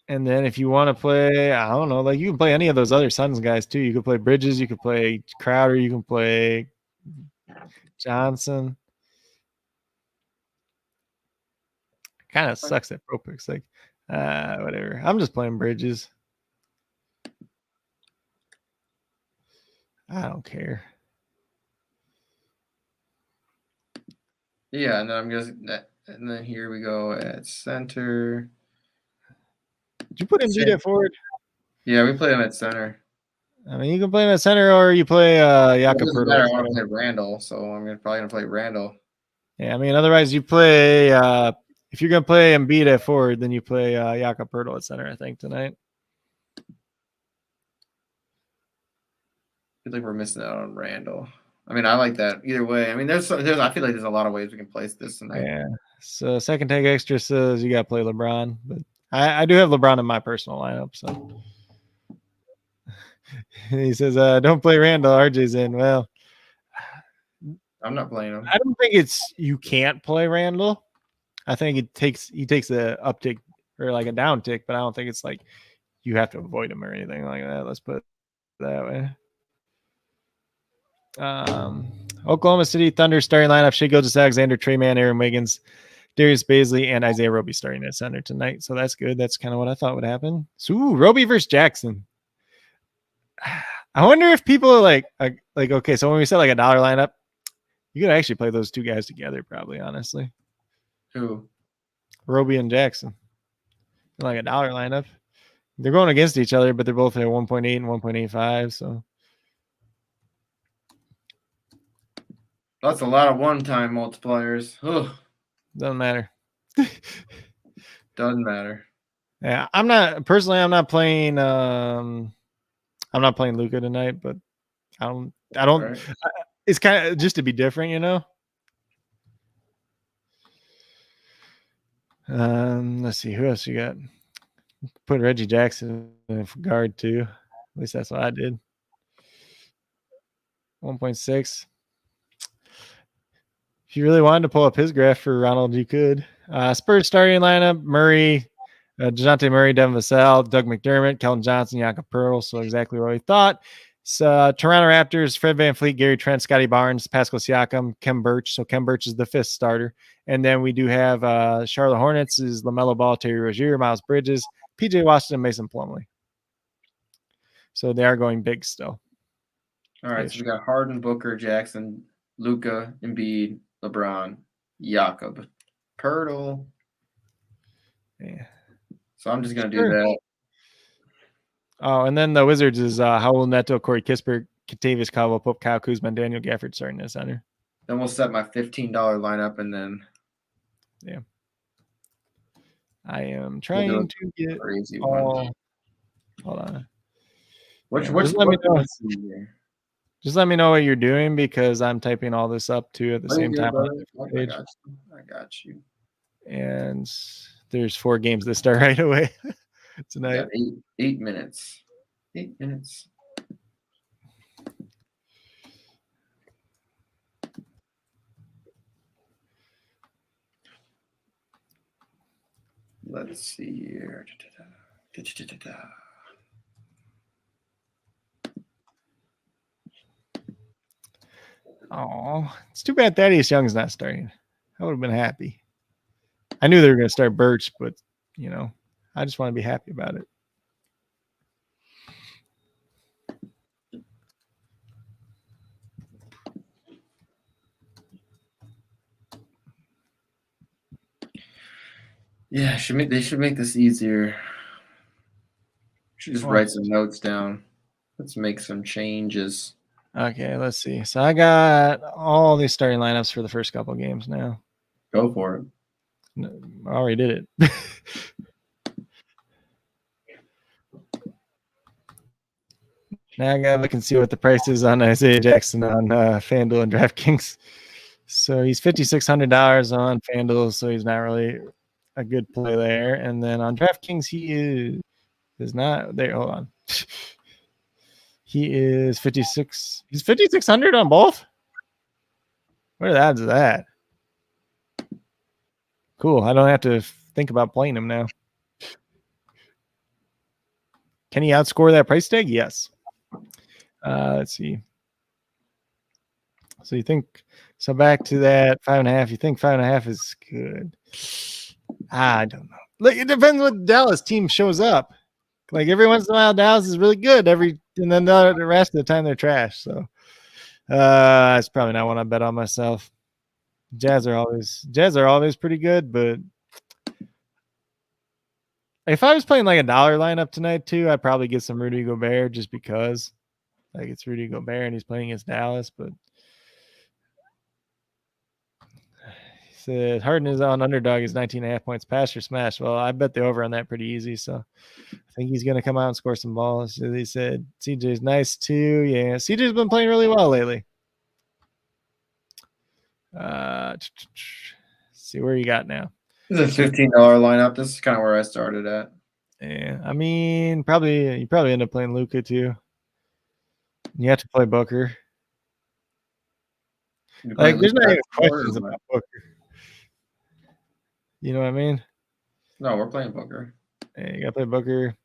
And then if you want to play, I don't know, like you can play any of those other Suns guys too. You could play Bridges, you could play Crowder, you can play Johnson. Kind of sucks at pro picks. Like, whatever. I'm just playing Bridges. I don't care. Yeah, and then here we go at center. Did you put Embiid at forward? Yeah, we play him at center. I mean, you can play him at center, or you play Jakob Poeltl. I want to play Randall, so I'm probably gonna play Randall. Yeah, I mean, otherwise you play. If you're gonna play Embiid at forward, then you play Jakob Poeltl at center. I think tonight. I feel like we're missing out on Randall. I mean, I like that either way. I mean, I feel like there's a lot of ways we can place this tonight. Yeah. So second take extra says you got to play LeBron, but I do have LeBron in my personal lineup. So he says, "Don't play Randall. RJ's in." Well, I'm not playing him. I don't think it's you can't play Randall. I think he takes a uptick or like a down tick, but I don't think it's like you have to avoid him or anything like that. Let's put it that way. Oklahoma City Thunder starting lineup: Shai Gilgeous-Alexander, Trey Mann, Aaron Wiggins, Darius Baisley, and Isaiah Roby starting at center tonight. So that's good. That's kind of what I thought would happen. So Roby versus Jackson. I wonder if people are like okay. So when we said like a dollar lineup, you could actually play those two guys together, probably. Honestly, who? Roby and Jackson, like a dollar lineup. They're going against each other, but they're both at 1.8 and 1.85. So. That's a lot of one-time multipliers. Ugh. Doesn't matter. Doesn't matter. Yeah, I'm not playing. I'm not playing Luka tonight, but I don't. Right. It's kind of just to be different, you know. Let's see who else you got. Put Reggie Jackson in guard too. At least that's what I did. 1.6. If you really wanted to pull up his graph for Ronald, you could. Spurs starting lineup: Murray, DeJounte Murray, Devin Vassell, Doug McDermott, Keldon Johnson, Jakob Poeltl. So exactly what we thought. So Toronto Raptors: Fred VanVleet, Gary Trent, Scotty Barnes, Pascal Siakam, Kem Birch. So Kem Birch is the fifth starter. And then we do have Charlotte Hornets is LaMelo Ball, Terry Rozier, Miles Bridges, PJ Washington, Mason Plumlee. So they are going big still. All right, so we got Harden, Booker, Jackson, Luka, Embiid, LeBron, Jakob, Pirtle. Yeah. So I'm just gonna do Sure. that. Oh, and then the Wizards is Howell Neto, Corey Kispert, Kentavious Caldwell Pope, Kyle Kuzma, and Daniel Gafford starting at center. Then we'll set my $15 lineup, and then I am trying to get crazy all. one. Hold on. Just let me know. Just let me know what you're doing because I'm typing all this up too at the same time. I got you. And there's 4 games that start right away tonight. 8 minutes. 8 minutes. Let's see here. Oh, it's too bad Thaddeus Young's not starting. I would have been happy. I knew they were going to start Birch, but you know, I just want to be happy about it. Yeah, they should make this easier. Should just write some notes down. Let's make some changes. Okay, let's see. So I got all these starting lineups for the first couple games now. Go for it. No, I already did it. Now I gotta look and see what the price is on Isaiah Jackson on FanDuel and DraftKings. So he's $5,600 on FanDuel, so he's not really a good play there. And then on DraftKings, he is not there. Hold on. He is 56. He's 5,600 on both. What are the odds of that? Cool. I don't have to think about playing him now. Can he outscore that price tag? Yes. Let's see. So you think so? Back to that 5.5. You think 5.5 is good? I don't know. Like it depends what Dallas team shows up. Like every once in a while, Dallas is really good. And then the rest of the time they're trash. So it's probably not one I bet on myself. Jazz are always pretty good, but if I was playing like a dollar lineup tonight too, I'd probably get some Rudy Gobert just because. Like it's Rudy Gobert and he's playing against Dallas, but he said Harden is on underdog is 19.5 points pass or smash. Well, I bet the over on that pretty easy. So I think he's going to come out and score some balls. So they said CJ's nice too. Yeah, CJ's been playing really well lately. See where you got now. This is a $15 lineup. This is kind of where I started at. Yeah, I mean, you probably end up playing Luka too. You have to play Booker. Like, there's not even questions about Booker. You know what I mean? No, we're playing Booker. Yeah, you gotta play Booker.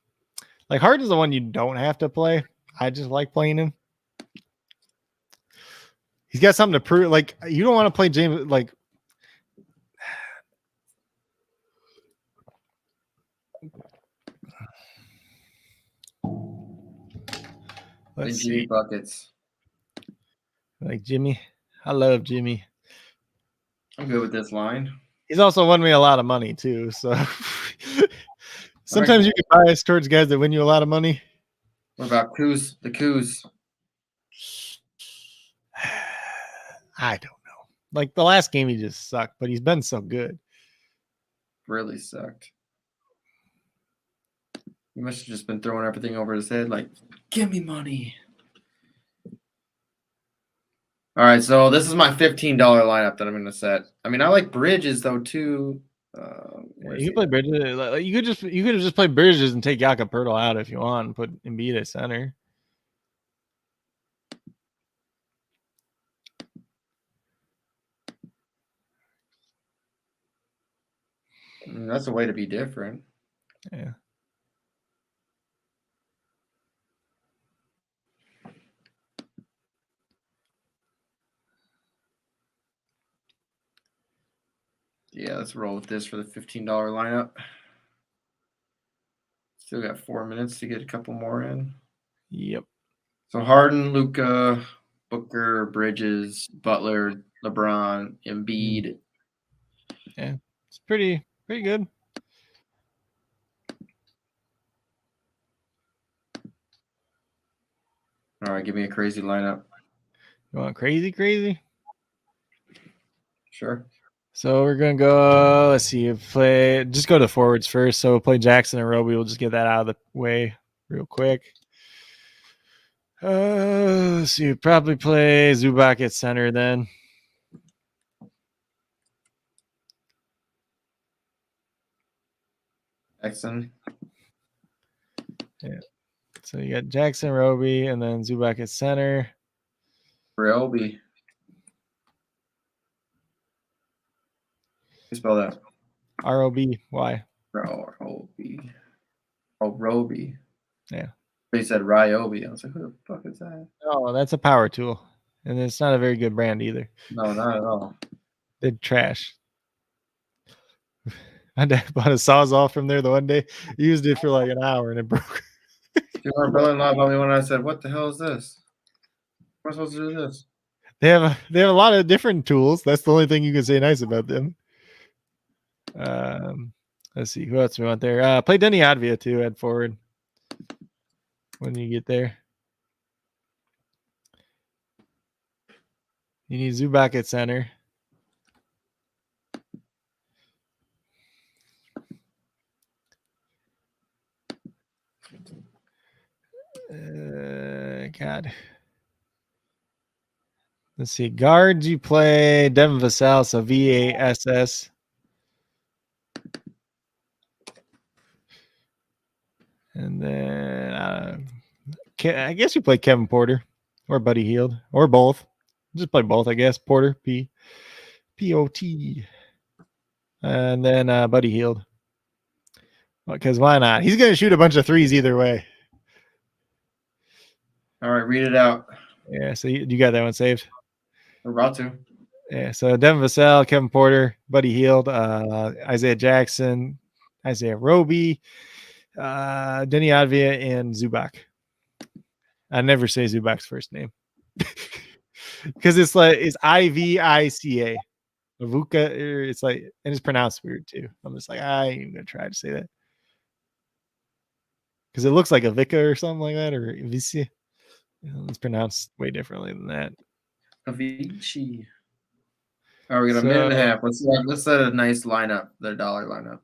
Like, Harden's the one you don't have to play. I just like playing him. He's got something to prove. Like, you don't want to play James. Like, let's see. Buckets. Like Jimmy. I love Jimmy. I'm good with this line. He's also won me a lot of money too. So sometimes you get biased towards guys that win you a lot of money. What about the Kuz? I don't know. Like the last game, he just sucked, but he's been so good. Really sucked. He must have just been throwing everything over his head like, give me money. All right, so this is my $15 lineup that I'm going to set. I mean, I like Bridges, though, too. You can play Bridges. Like, you could have just played Bridges and take Jakob Poeltl out if you want and put Embiid at center. I mean, that's a way to be different. Yeah. Yeah, let's roll with this for the $15 lineup. Still got 4 minutes to get a couple more in. Yep. So Harden, Luka, Booker, Bridges, Butler, LeBron, Embiid. Yeah, it's pretty good. All right, give me a crazy lineup. You want crazy? Sure. So we're gonna go. Let's see. Just go to forwards first. So we'll play Jackson and Roby. We'll just get that out of the way real quick. Let's see. Probably play Zubac at center then. Jackson. Yeah. So you got Jackson, Roby, and then Zubac at center. Roby. You spell that? Roby. Roby. Oh, Roby. Yeah. They said Ryobi. I was like, who the fuck is that? Oh, that's a power tool, and it's not a very good brand either. No, not at all. They're trash. My dad bought a Sawzall from there the one day. He used it for like an hour and it broke. My brother-in-law told me when I said, "What the hell is this? Am I supposed to do this?" They have a lot of different tools. That's the only thing you can say nice about them. Let's see who else we want there. Play Denny Advia too at forward when you get there. You need Zubac at center. God. Let's see. Guards, you play Devin Vassell, so VASS. And then I guess you play Kevin Porter or Buddy Hield or both. Just play both, I guess. Porter, P-O-T. And then Buddy Hield. Because why not? He's going to shoot a bunch of threes either way. All right, read it out. Yeah, so you got that one saved? We're about to. Yeah, so Devin Vassell, Kevin Porter, Buddy Hield, Isaiah Jackson, Isaiah Roby, Denny Advia, and Zubac. I never say Zubac's first name because it's IVICA. Avuka, it's like, and it's pronounced weird too. I'm just like, I ain't even gonna try to say that because it looks like Avica or something like that, or Vici. It's pronounced way differently than that. Avicii. All right, we got a minute and a half. Let's set a nice lineup, the dollar lineup.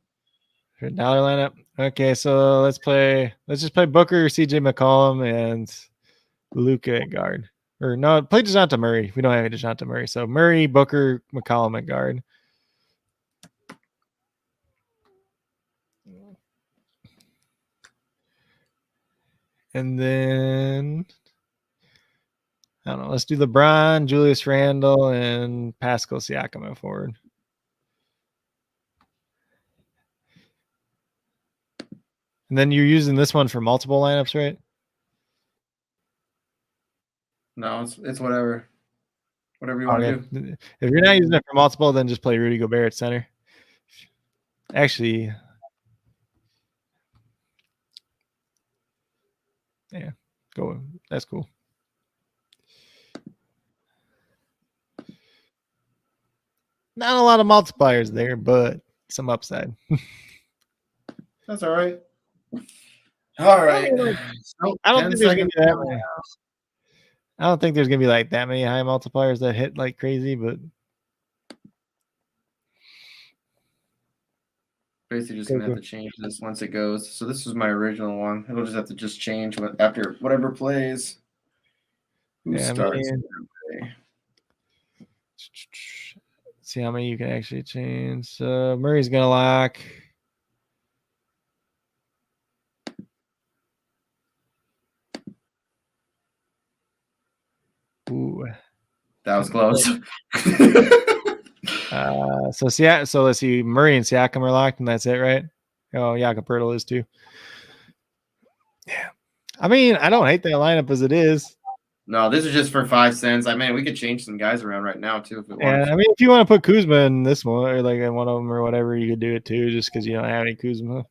Dollar lineup. Okay, so let's just play Booker, CJ McCollum, and Luka at guard. Or no, play DeJounte Murray. We don't have any DeJounte Murray. So Murray, Booker, McCollum at guard. And then I don't know. Let's do LeBron, Julius Randle, and Pascal Siakam at forward. And then you're using this one for multiple lineups, right? No, it's whatever. Whatever you want to do. If you're not using it for multiple, then just play Rudy Gobert at center. Actually, yeah, go. That's cool. Not a lot of multipliers there, but some upside. That's all right. All right. I don't think there's gonna be that many. I don't think there's gonna be like that many high multipliers that hit like crazy, but basically just gonna have to change this once it goes. So this was my original one. It'll just have to just change after whatever plays. Who starts? See how many you can actually change. So Murray's gonna lock. Ooh, that was close. So let's see. Murray and Siakam are locked, and that's it, right? Oh, Jakob Poeltl is too. Yeah, I mean, I don't hate that lineup as it is. No, this is just for 5 cents. I mean, we could change some guys around right now too if we want. Yeah, I mean, if you want to put Kuzma in this one or like in one of them or whatever, you could do it too, just because you don't have any Kuzma.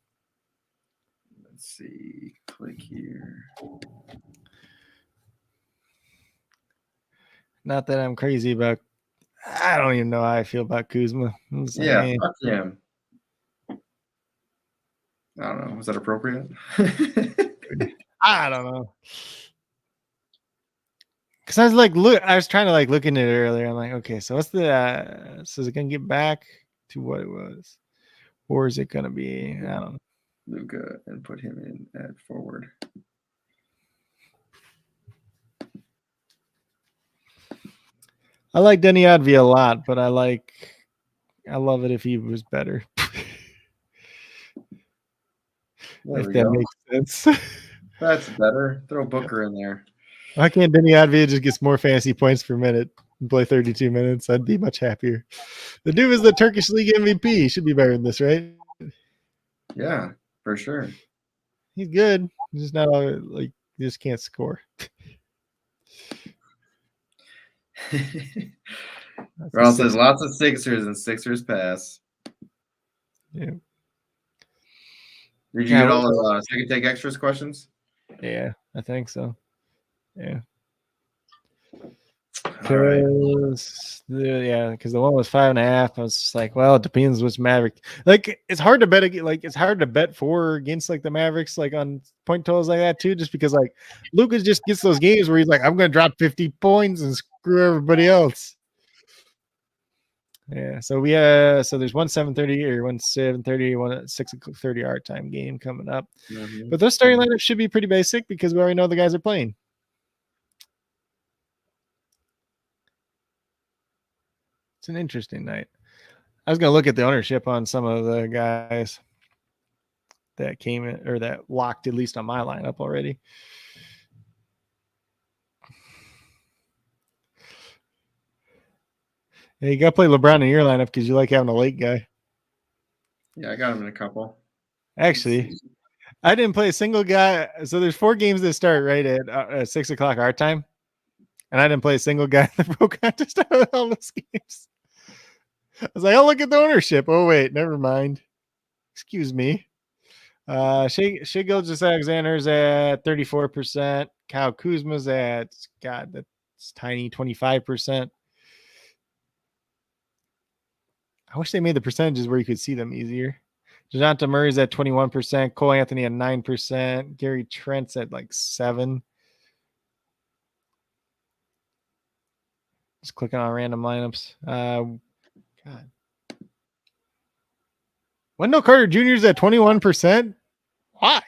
Let's see. Click here. Not that I'm crazy about. I don't even know how I feel about Kuzma. It's like, Yeah, fuck him. I don't know. Was that appropriate? I don't know. Because I was like, I was trying to like look into it earlier. I'm like, okay, so what's the? So is it gonna get back to what it was, or is it gonna be? I don't know. Luca and put him in at forward. I like Denny Advie a lot, but I love it if he was better. If that makes sense. That's better. Throw Booker in there. Why can't Denny Advie just get more fantasy points per minute and play 32 minutes? I'd be much happier. The dude is the Turkish League MVP. He should be better than this, right? Yeah, for sure. He's good. He's just not like he just can't score. Ron says lots of Sixers and Sixers pass. Yeah. Did you get all the second take extras questions? Yeah, I think so. Yeah. All right. Because the one was 5.5. I was just like, well, it depends which Maverick. Like, it's hard to bet. Like, it's hard to bet for against like the Mavericks, like on point totals like that too. Just because like Lucas just gets those games where he's like, I'm going to drop 50 points and screw everybody else. Yeah. So so there's one 7:30 or one 7:30, one 6:30 our time game coming up. Mm-hmm. But those starting lineups should be pretty basic because we already know the guys are playing. It's an interesting night. I was going to look at the ownership on some of the guys that came in or that locked at least on my lineup already. Yeah, you got to play LeBron in your lineup because you like having a late guy. Yeah, I got him in a couple. Actually, I didn't play a single guy. So there's 4 games that start right at 6 o'clock our time. And I didn't play a single guy in the pro contest out of all those games. I was like, oh, look at the ownership. Oh, wait, never mind. Excuse me. Shai Gilgeous-Alexander's at 34%. Kyle Kuzma's at, God, that's tiny, 25%. I wish they made the percentages where you could see them easier. DeJounte Murray's at 21%. Cole Anthony at 9%. Gary Trent's at like 7%. Just clicking on random lineups. God. Wendell Carter Jr.'s at 21%. Why?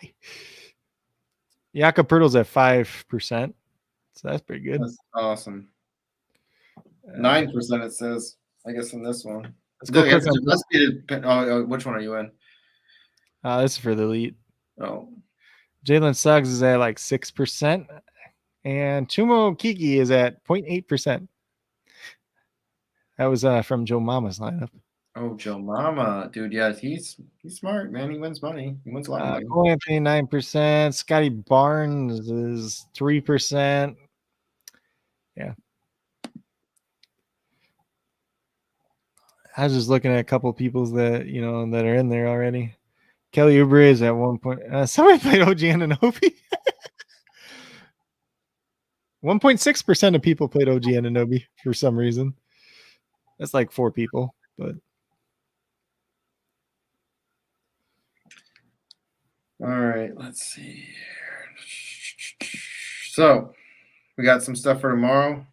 Jakob Poeltl's at 5%. So that's pretty good. That's awesome. 9% it says, I guess, in this one. Let's go. Which one are you in? This is for the elite. Oh. Jalen Suggs is at like 6%. And Chumo Kiki is at 0.8%. That was from Joe Mama's lineup. Oh, Joe Mama. Dude, yeah, he's smart, man. He wins money. He wins a lot of money. Cole Anthony, 9%. Scotty Barnes is 3%. Yeah. I was just looking at a couple of people's that, that are in there already. Kelly Oubre is at 1 point. Somebody played OG Anunoby. 1.6% of people played OG Anunoby for some reason. That's like 4 people, but. All right, let's see. So, we got some stuff for tomorrow.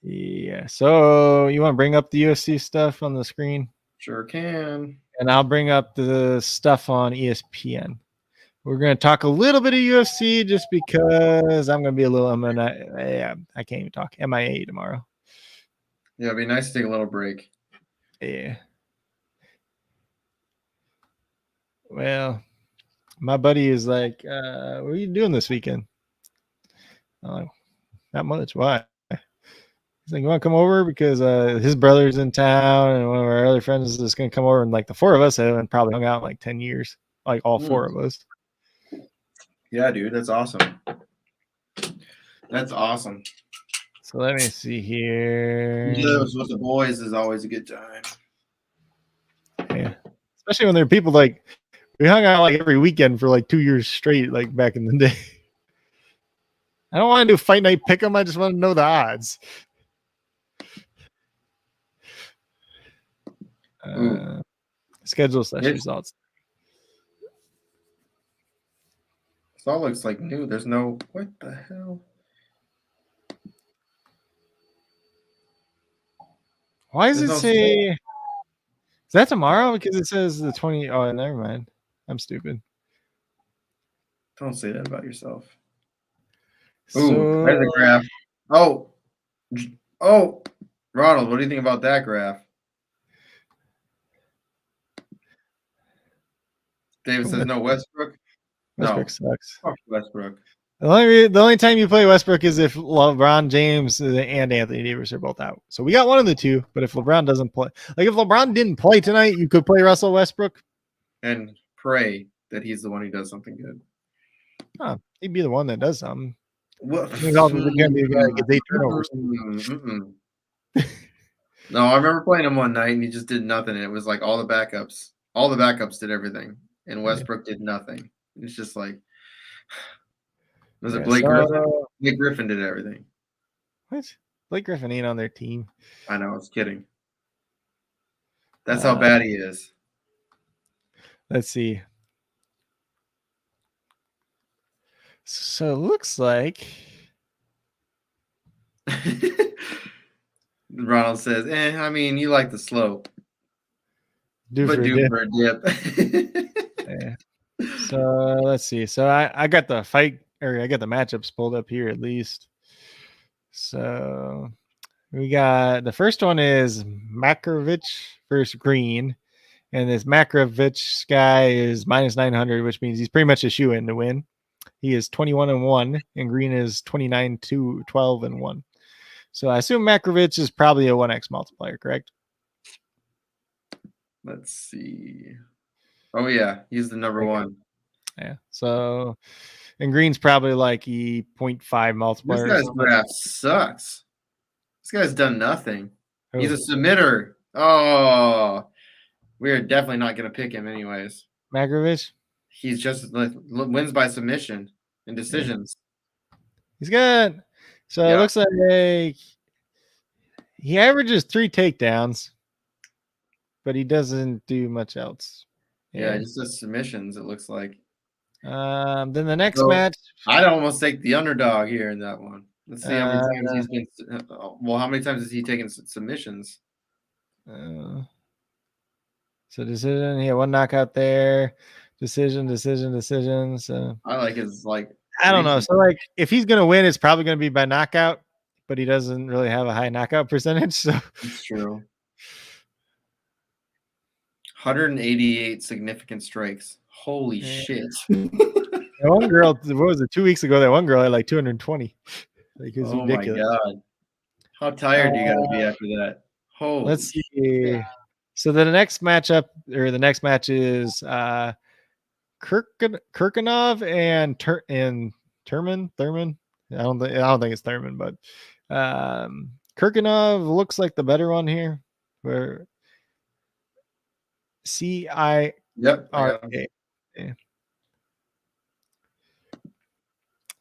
Yeah. So, you want to bring up the UFC stuff on the screen? Sure can. And I'll bring up the stuff on ESPN. We're going to talk a little bit of UFC just because I'm going to be I can't even talk. MIA tomorrow. Yeah, it'd be nice to take a little break. Yeah. Well, my buddy is like, what are you doing this weekend? I'm like, not much. Why? He's like, you want to come over? Because his brother's in town and one of our other friends is just going to come over. And like the 4 of us haven't probably hung out in like 10 years. Like all 4 of us. Yeah, dude. That's awesome. That's awesome. So let me see here. With the boys is always a good time. Yeah. Especially when there are people like, we hung out like every weekend for like 2 years straight, like back in the day. I don't want to do fight night pick 'em. I just want to know the odds. Schedule / results. This all looks like new. There's no. What the hell? Why does There's it no say? Is that tomorrow? Because it says the 20. Oh, never mind. I'm stupid. Don't say that about yourself. So, Ooh, there's a graph. Oh, Ronald, what do you think about that graph? David says no Westbrook. Westbrook sucks. Fuck Westbrook. The only time you play Westbrook is if LeBron James and Anthony Davis are both out. So we got one of the two. But if LeBron doesn't play, like if LeBron didn't play tonight, you could play Russell Westbrook and pray that he's the one who does something good. Huh, he'd be the one that does something. What? He's also going to be the guy that gets 8 turnovers. No, I remember playing him one night and he just did nothing. And it was like all the backups did everything, and Westbrook did nothing. It's just like, was it Blake Griffin? Blake Griffin did everything. What? Blake Griffin ain't on their team. I know, I was kidding. That's how bad he is. Let's see. So it looks like Ronald says, I mean, you like the slope. Do for a dip. Yeah. So let's see. So I got the matchups pulled up here at least. So we got the first one is Makrovic versus Green. And this Makrovic guy is -900, which means he's pretty much a shoe-in to win. He is 21-1, and Green is 29-12-1. So I assume Makrovic is probably a 1x multiplier, correct? Let's see. Oh yeah, he's the number one. Yeah. So, and Green's probably like 0.5 multiplier. This guy's graph sucks. This guy's done nothing. Oh. He's a submitter. Oh, we're definitely not going to pick him anyways. Makrovic? He's just wins by submission and decisions. He's good. So it looks like he averages 3 takedowns, but he doesn't do much else. Yeah, just the submissions, it looks like. Then the next match. I'd almost take the underdog here in that one. Let's see how many times he's been. Well, how many times has he taken submissions? So decision. He had 1 knockout there. Decision. So I like his I don't know. So like if he's gonna win, it's probably gonna be by knockout, but he doesn't really have a high knockout percentage. So it's true. 188 significant strikes. Holy shit. That one girl, what was it, 2 weeks ago? That one girl had like 220. Like, it was ridiculous. My God. How tired do you gotta be after that? Holy let's see. Shit. So the next match is Kirkonov and Thurman. I don't think it's Thurman, but Kirkonov looks like the better one here. Where CIRA. Yeah.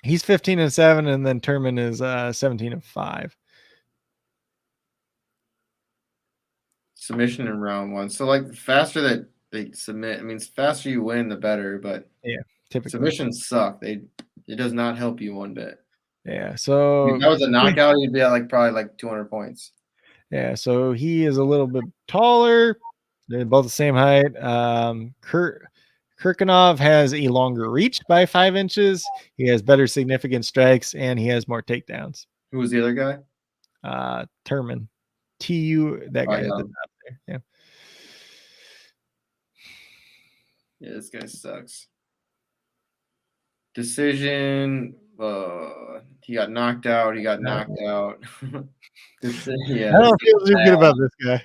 He's 15-7, and then Turman is 17-5. Submission in round 1. So like the faster that they submit, I mean, the faster you win, the better. But yeah, typically submissions suck. It does not help you one bit. Yeah. So if that was a knockout, you'd be at probably 200 points. Yeah. So he is a little bit taller. They're both the same height. Kirkonov has a longer reach by 5 inches. He has better significant strikes, and he has more takedowns. Who was the other guy? Turman. TU, that guy. Yeah. Yeah, this guy sucks. Decision. He got knocked out. Yeah. I don't feel too good about this guy.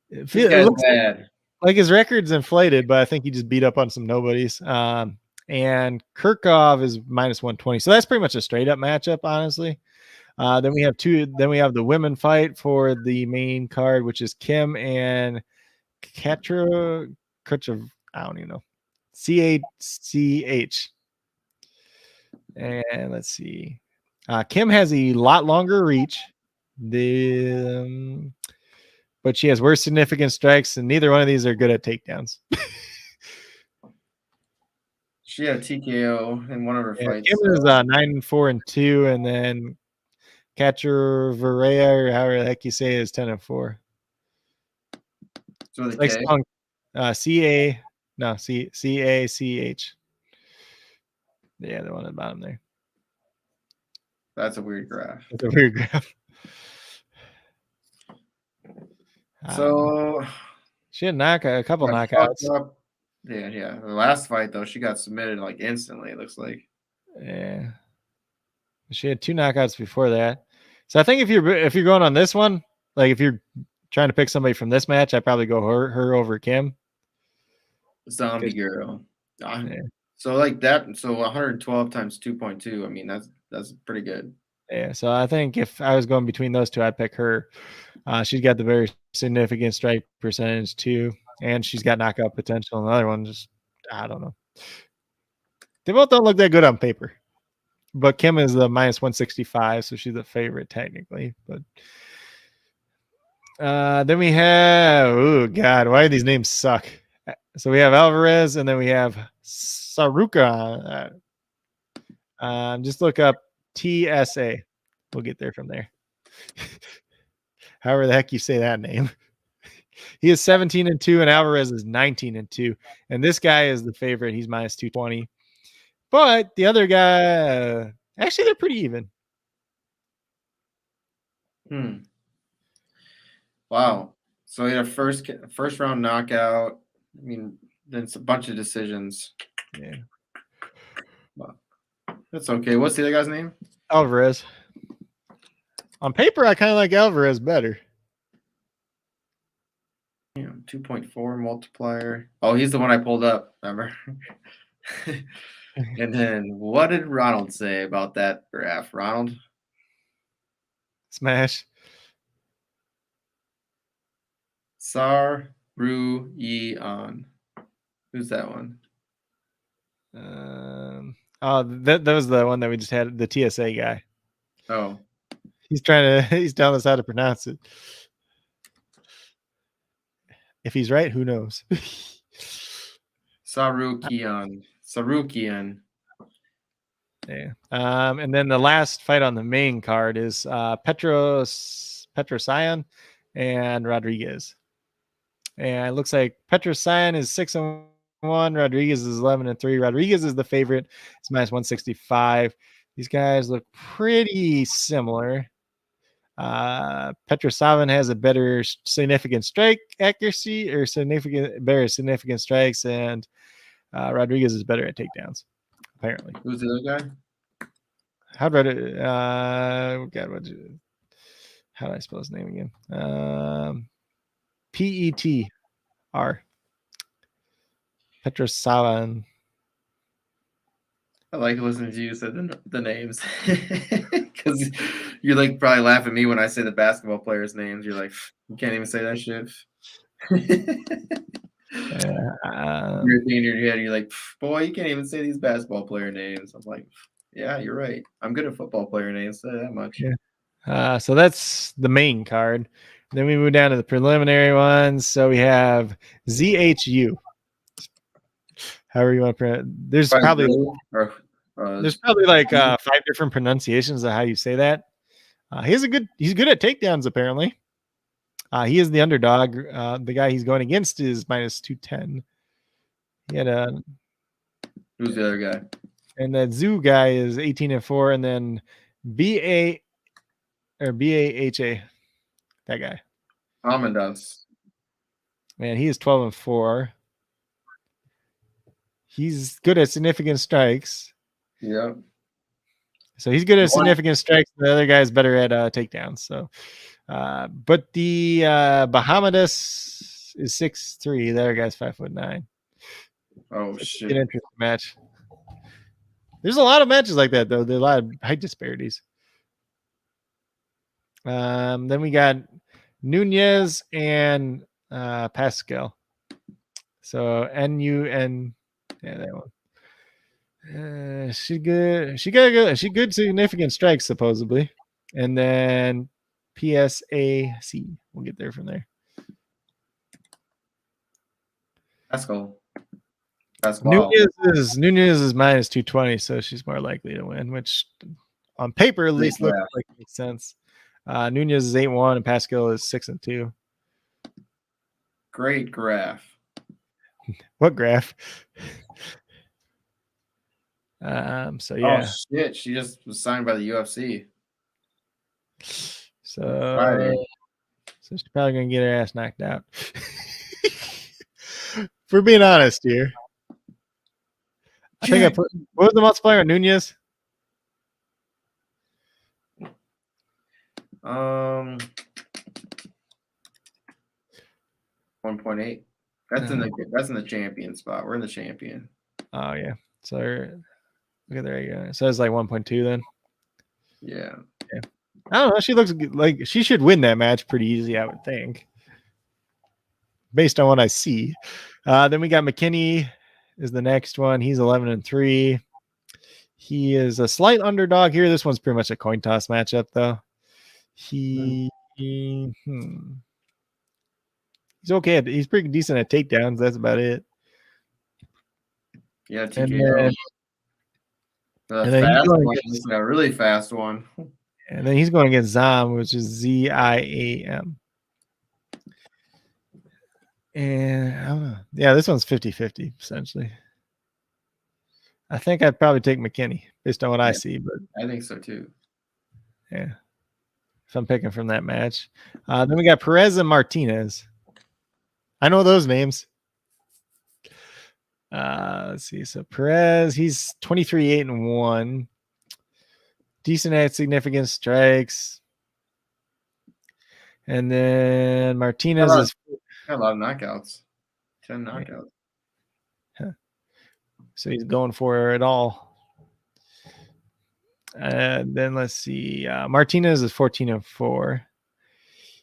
It looks bad. Like his record's inflated, but I think he just beat up on some nobodies. And Kirkov is -120. So that's pretty much a straight up matchup, honestly. Then we have the women fight for the main card, which is Kim and Katra. I don't even know. CHCH. And let's see. Kim has a lot longer reach. But she has worse significant strikes, and neither one of these are good at takedowns. She had a TKO in one of her fights. Kim is 9-4-2, and then Catcher Varela, or however the heck you say it, is 10-4. So the like K? C-A-C-H. Yeah, the one at the bottom there. That's a weird graph. It's a weird graph. So she had a couple knockouts. Yeah. The last fight though, she got submitted like instantly. It looks like. Yeah, she had 2 knockouts before that. So I think if you're going on this one, like if you're trying to pick somebody from this match, I'd probably go her over Kim. Zombie girl. Yeah. So like that. So 112 times 2.2. I mean, that's pretty good. Yeah. So I think if I was going between those two, I'd pick her. She's got the very significant strike percentage too, and she's got knockout potential. And the other one, just I don't know. They both don't look that good on paper, but Kim is the -165, so she's the favorite technically. But then we have, oh god, why do these names suck? So we have Alvarez, and then we have Saruka. Just look up TSA. We'll get there from there. However the heck you say that name. He is 17-2, and Alvarez is 19-2. And this guy is the favorite. He's -220. But the other guy, actually, they're pretty even. Wow. So he had a first round knockout. I mean, then it's a bunch of decisions. Yeah. Well, that's okay. What's the other guy's name? Alvarez. On paper, I kind of like Alvarez better. 2.4 multiplier. Oh, he's the one I pulled up. Remember? And then what did Ronald say about that graph? Ronald? Smash. Sar Ru Yi On. Who's that one? That was the one that we just had, the TSA guy. Oh. He's telling us how to pronounce it. If he's right, who knows? Sarukian. Yeah. And then the last fight on the main card is Petrosyan and Rodriguez. And it looks like Petrosyan is 6-1. Rodriguez is 11-3. Rodriguez is the favorite. It's -165. These guys look pretty similar. Petrosyan has a better significant strike accuracy, or better significant strikes, and Rodriguez is better at takedowns, apparently. Who's the other guy? How do I spell his name again? Petr. Petrosyan. I like listening to you say the names because you're like probably laughing at me when I say the basketball players' names. You're like, you can't even say that shit. You're thinking in your head, you're like, boy, you can't even say these basketball player names. I'm like, yeah, you're right. I'm good at football player names, say that much. Yeah. So that's the main card. Then we move down to the preliminary ones. So we have ZHU. However you want to pronounce. There's probably like 5 different pronunciations of how you say that. He's good at takedowns, apparently. He is the underdog. The guy he's going against is -210. He had who's the other guy? And that Zoo guy is 18-4, and then BAHA, that guy. Amadas. Man, he is 12-4. He's good at significant strikes. Yeah. So he's good at significant strikes. The other guy is better at takedowns. So, but the Bahamas is 6'3". The other guy's 5'9". Oh, so shit. An interesting match. There's a lot of matches like that, though. There's a lot of height disparities. Then we got Nunez and Pascal. So NUN, yeah, that one. she good. She got good. She good significant strikes supposedly, and then PSAC. We'll get there from there. Pascal. Pascal. Nunez is minus 220, so she's more likely to win, which on paper at least looks like it makes sense. Nunez is 8-1 and Pascal is 6-2. Great graph. What graph? So yeah. Oh shit! She just was signed by the UFC. So she's probably gonna get her ass knocked out. For being honest here. I think I put what was the multiplier on Nunez? 1.8. That's in the champion spot. We're in the champion. Oh yeah. So look at there you go. So it's like 1.2 then. Yeah. Yeah. I don't know. She looks like she should win that match pretty easy, I would think. Based on what I see. Then we got McKinney is the next one. He's 11-3. He is a slight underdog here. This one's pretty much a coin toss matchup, though. He's okay. He's pretty decent at takedowns. That's about it. Yeah, TKO. And then fast one. He's a really fast one. And then he's going against Zam, which is ZIAM. And I don't know. Yeah, this one's 50-50, essentially. I think I'd probably take McKinney based on what I see, but I think so too. Yeah. If I'm picking from that match. Then we got Perez and Martinez. I know those names. Let's see. So Perez, he's 23-8-1. Decent at significant strikes. And then Martinez is got a lot of knockouts. 10 knockouts. Huh. So he's going for it all. And then let's see. Martinez is 14-4.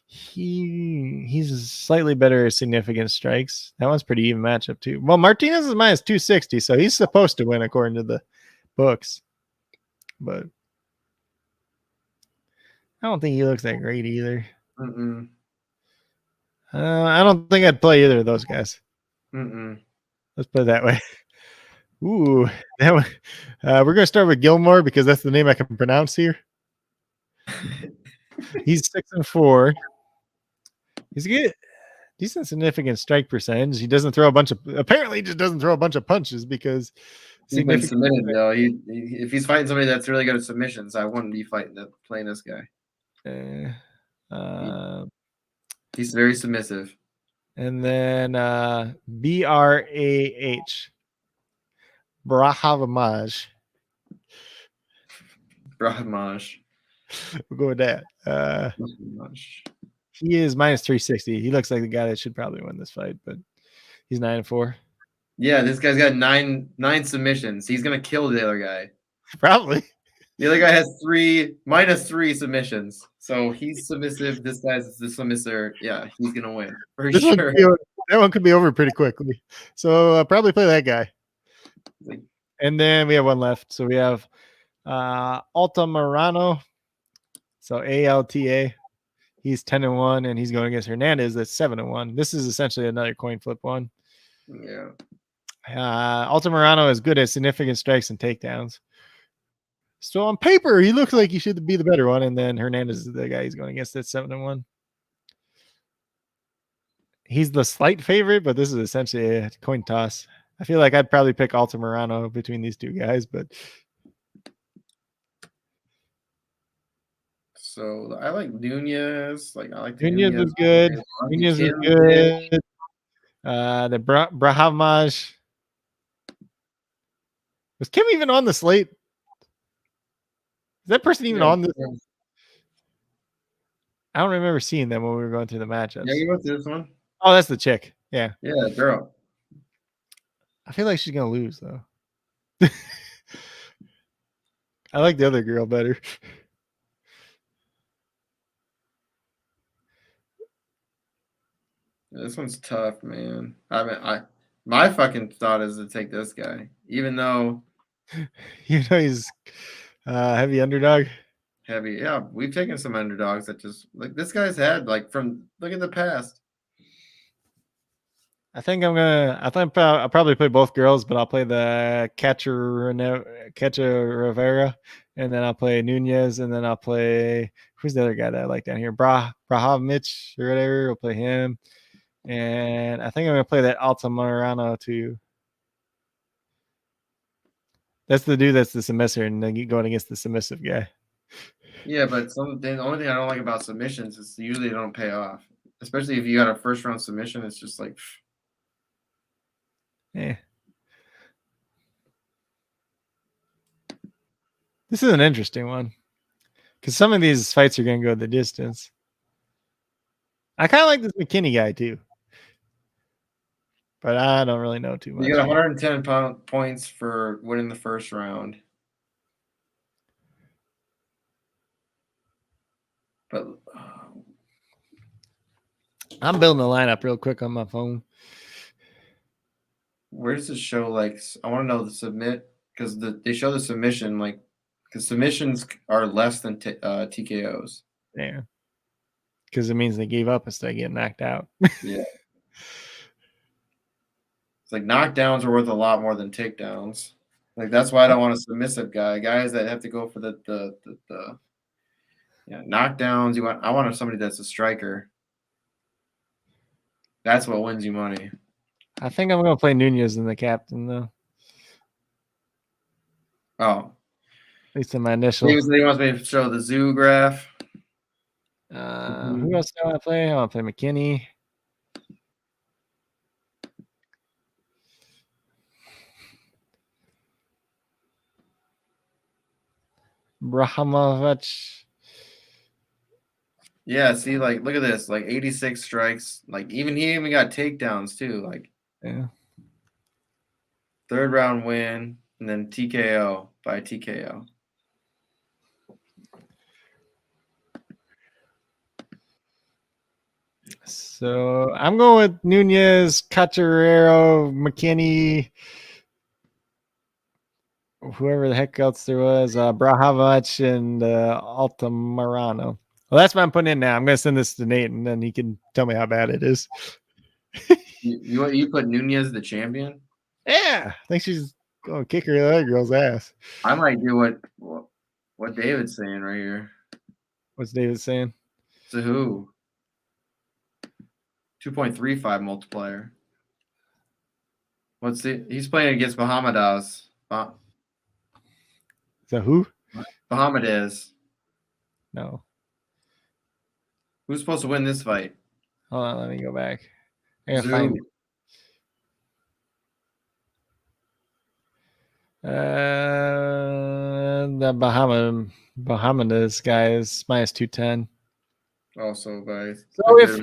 He's slightly better at significant strikes. That one's pretty even matchup too. Well, Martinez is minus 260, so he's supposed to win according to the books. But I don't think he looks that great either. I don't think I'd play either of those guys. Let's put it that way. Ooh, that one. We're gonna start with Gilmore because that's the name I can pronounce here. He's 6-4. He's good, decent significant strike percentage. He doesn't throw a bunch of. Apparently, he just doesn't throw a bunch of punches because he's been submitted though. If he's fighting somebody that's really good at submissions, I wouldn't be playing this guy. He's very submissive. And then BRAH. Brahavamaj. We'll go with that. He is minus 360. He looks like the guy that should probably win this fight, but he's 9-4. Yeah, this guy's got nine submissions. He's gonna kill the other guy. Probably. The other guy has minus 3 submissions. So he's submissive. This guy's the submissive. Yeah, he's gonna win for sure. That one could be over pretty quickly. So probably play that guy. And then we have one left. So we have Altamirano. So ALTA. He's 10-1, and he's going against Hernandez. That's 7-1. This is essentially another coin flip one. Yeah. Altamirano is good at significant strikes and takedowns. So on paper, he looks like he should be the better one, and then Hernandez is the guy he's going against at 7-1. He's the slight favorite, but this is essentially a coin toss. I feel like I'd probably pick Altamirano between these two guys, but so I like Nunez. Nunez is good. Nunez is good. The Brahavmaj. Was Kim even on the slate? Is that person even on this? I don't remember seeing them when we were going through the matchups. Yeah, you went through this one. Oh, that's the chick. Yeah. Yeah, girl. I feel like she's gonna lose though. I like the other girl better. This one's tough, man. My fucking thought is to take this guy, even though You know he's heavy underdog. Heavy. Yeah, we've taken some underdogs that just like this guy's had like from look at the past. I think I'll probably play both girls, but I'll play the catcher Rivera, and then I'll play Nunez, and then I'll play who's the other guy that I like down here, Brahavich or whatever. We'll play him, and I think I'm gonna play that Altamirano too. That's the dude that's the submissive, and then going against the submissive guy. Yeah, but the only thing I don't like about submissions is usually they don't pay off, especially if you got a first round submission. It's just like. Yeah. This is an interesting one because some of these fights are going to go the distance. I kind of like this McKinney guy too, but I don't really know too much. You got 110 points for winning the first round. But I'm building a lineup real quick on my phone. Where does it show? Like, I want to know the submit because they show the submission like because submissions are less than TKOs. Yeah, because it means they gave up instead of getting knocked out. Yeah, it's like knockdowns are worth a lot more than takedowns. Like that's why I don't want a submissive guy. Guys that have to go for the knockdowns. I want somebody that's a striker. That's what wins you money. I think I'm going to play Nunez in the captain, though. Oh. At least in my initial. He wants me to show the zoo graph. Who else do I want to play? I want to play McKinney. Brahamovich. Yeah, see, like, look at this. Like, 86 strikes. Like, he even got takedowns, too. Like, yeah. Third round win, and then TKO by TKO. So I'm going with Nunez, Catarero, McKinney, whoever the heck else there was, Brahavich and Altamirano. Well, that's what I'm putting in now. I'm going to send this to Nate, and then he can tell me how bad it is. You put Nunez the champion? Yeah, I think she's going to kick her other girl's ass. I might do what David's saying right here. What's David saying? So who? 2.35 multiplier. He's playing against Bahamadaz. So who? Bahamadaz. No. Who's supposed to win this fight? Hold on, let me go back. I gotta find it. The Bahamadaz guy is minus 210. Also by. So here's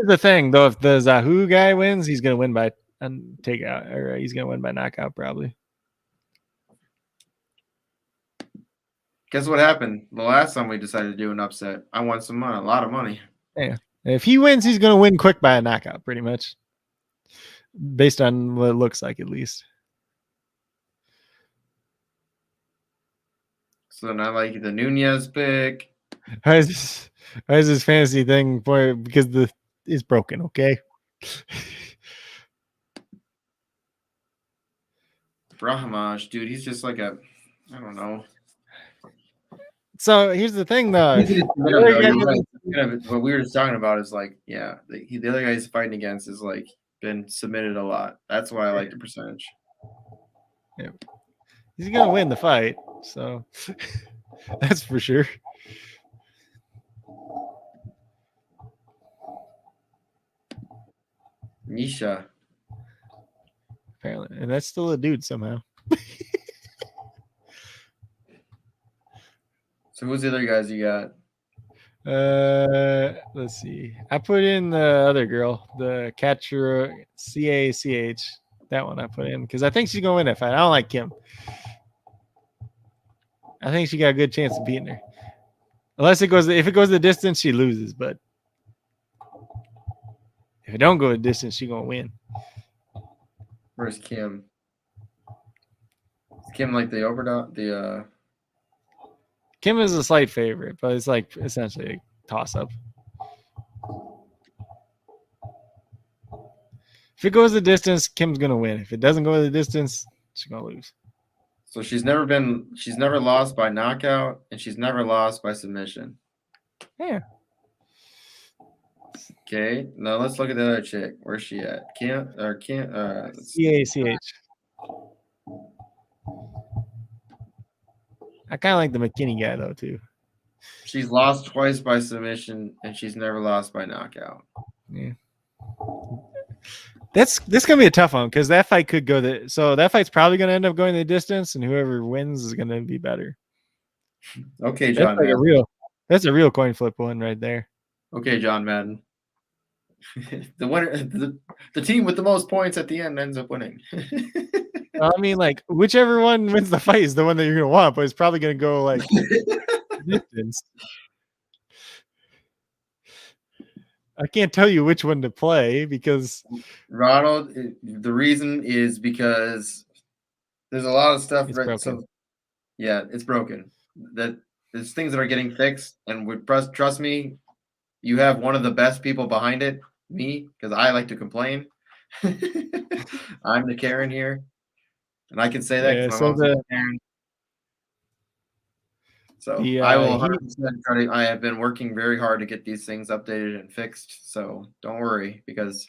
the thing though, if the Zahu guy wins, he's gonna win by takeout, or he's gonna win by knockout probably. Guess what happened the last time we decided to do an upset? I won some money, a lot of money. Yeah, if he wins, he's gonna win quick by a knockout, pretty much, based on what it looks like at least. So then I like the Nunez pick. Why is this fantasy thing for? Because it's broken, okay? Brahmaj, dude, he's just like I don't know. So here's the thing, though. What we were just talking about is like, yeah, the other guy he's fighting against is like been submitted a lot. That's why I like the percentage. Yeah. He's gonna win the fight, so that's for sure. Nisha. Apparently, and that's still a dude somehow. So who's the other guys you got? Let's see. I put in the other girl, the catcher CACH. That one I put in because I think she's gonna win that fight. I don't like Kim. I think she got a good chance of beating her. If it goes the distance, she loses. But if it don't go the distance, she's gonna win. Where's Kim? Kim like the overdose? The Kim is a slight favorite, but it's like essentially a toss-up. If it goes the distance, Kim's gonna win. If it doesn't go the distance, she's gonna lose. so she's never lost by knockout, and she's never lost by submission. Yeah. Okay, now let's look at the other chick. Where's she at? Kim. CACH. I kind of like the McKinney guy though too. She's lost twice by submission, and she's never lost by knockout. Yeah. This gonna be a tough one because that fight could go that fight's probably gonna end up going the distance, and whoever wins is gonna be better. Okay, John. That's a real coin flip one right there. Okay, John Madden. The winner, the team with the most points at the end ends up winning. I mean, like whichever one wins the fight is the one that you're gonna want, but it's probably gonna go like distance. I can't tell you which one to play because Ronald. The reason is because there's a lot of stuff. It's broken. So, yeah, it's broken. That there's things that are getting fixed, and trust me, you have one of the best people behind it. Me, because I like to complain. I'm the Karen here, and I can say that because my mom's a Karen. So I will 100% try to. I have been working very hard to get these things updated and fixed. So don't worry, because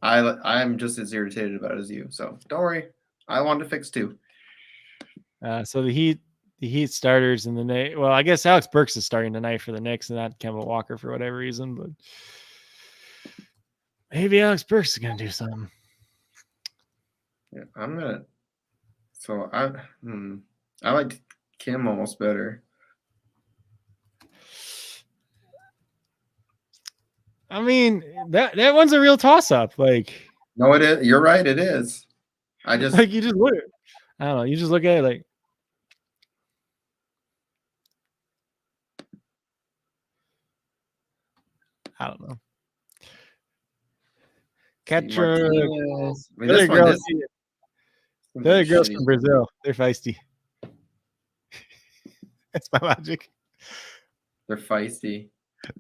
I'm just as irritated about it as you. So don't worry, I want to fix too. So the Heat starters in the night. Well, I guess Alex Burks is starting tonight for the Knicks and not Kemba Walker for whatever reason, but maybe Alex Burks is gonna do something. Yeah, I'm gonna. So I like Kim almost better. I mean, that one's a real toss-up. Like, no, it is. You're right. It is. I just like you just look. I don't know. You just look at it like. I don't know. The other girls from Brazil, they're feisty. That's my logic. They're feisty.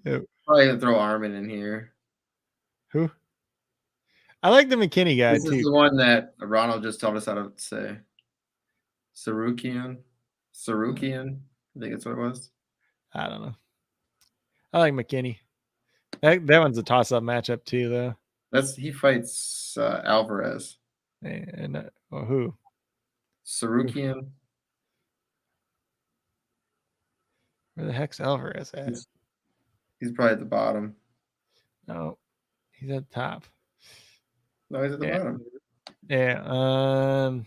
Yep. Probably gonna throw Armin in here. Who? I like the McKinney guy This too. is the one that Ronald just told us how to say. Sarukian. I think that's what it was. I don't know. I like McKinney. That one's a toss-up matchup too, though. He fights Alvarez. And who? Sarukian. Where the heck's Alvarez at? He's probably at the bottom. No, he's at the top. No, he's at the bottom. Yeah.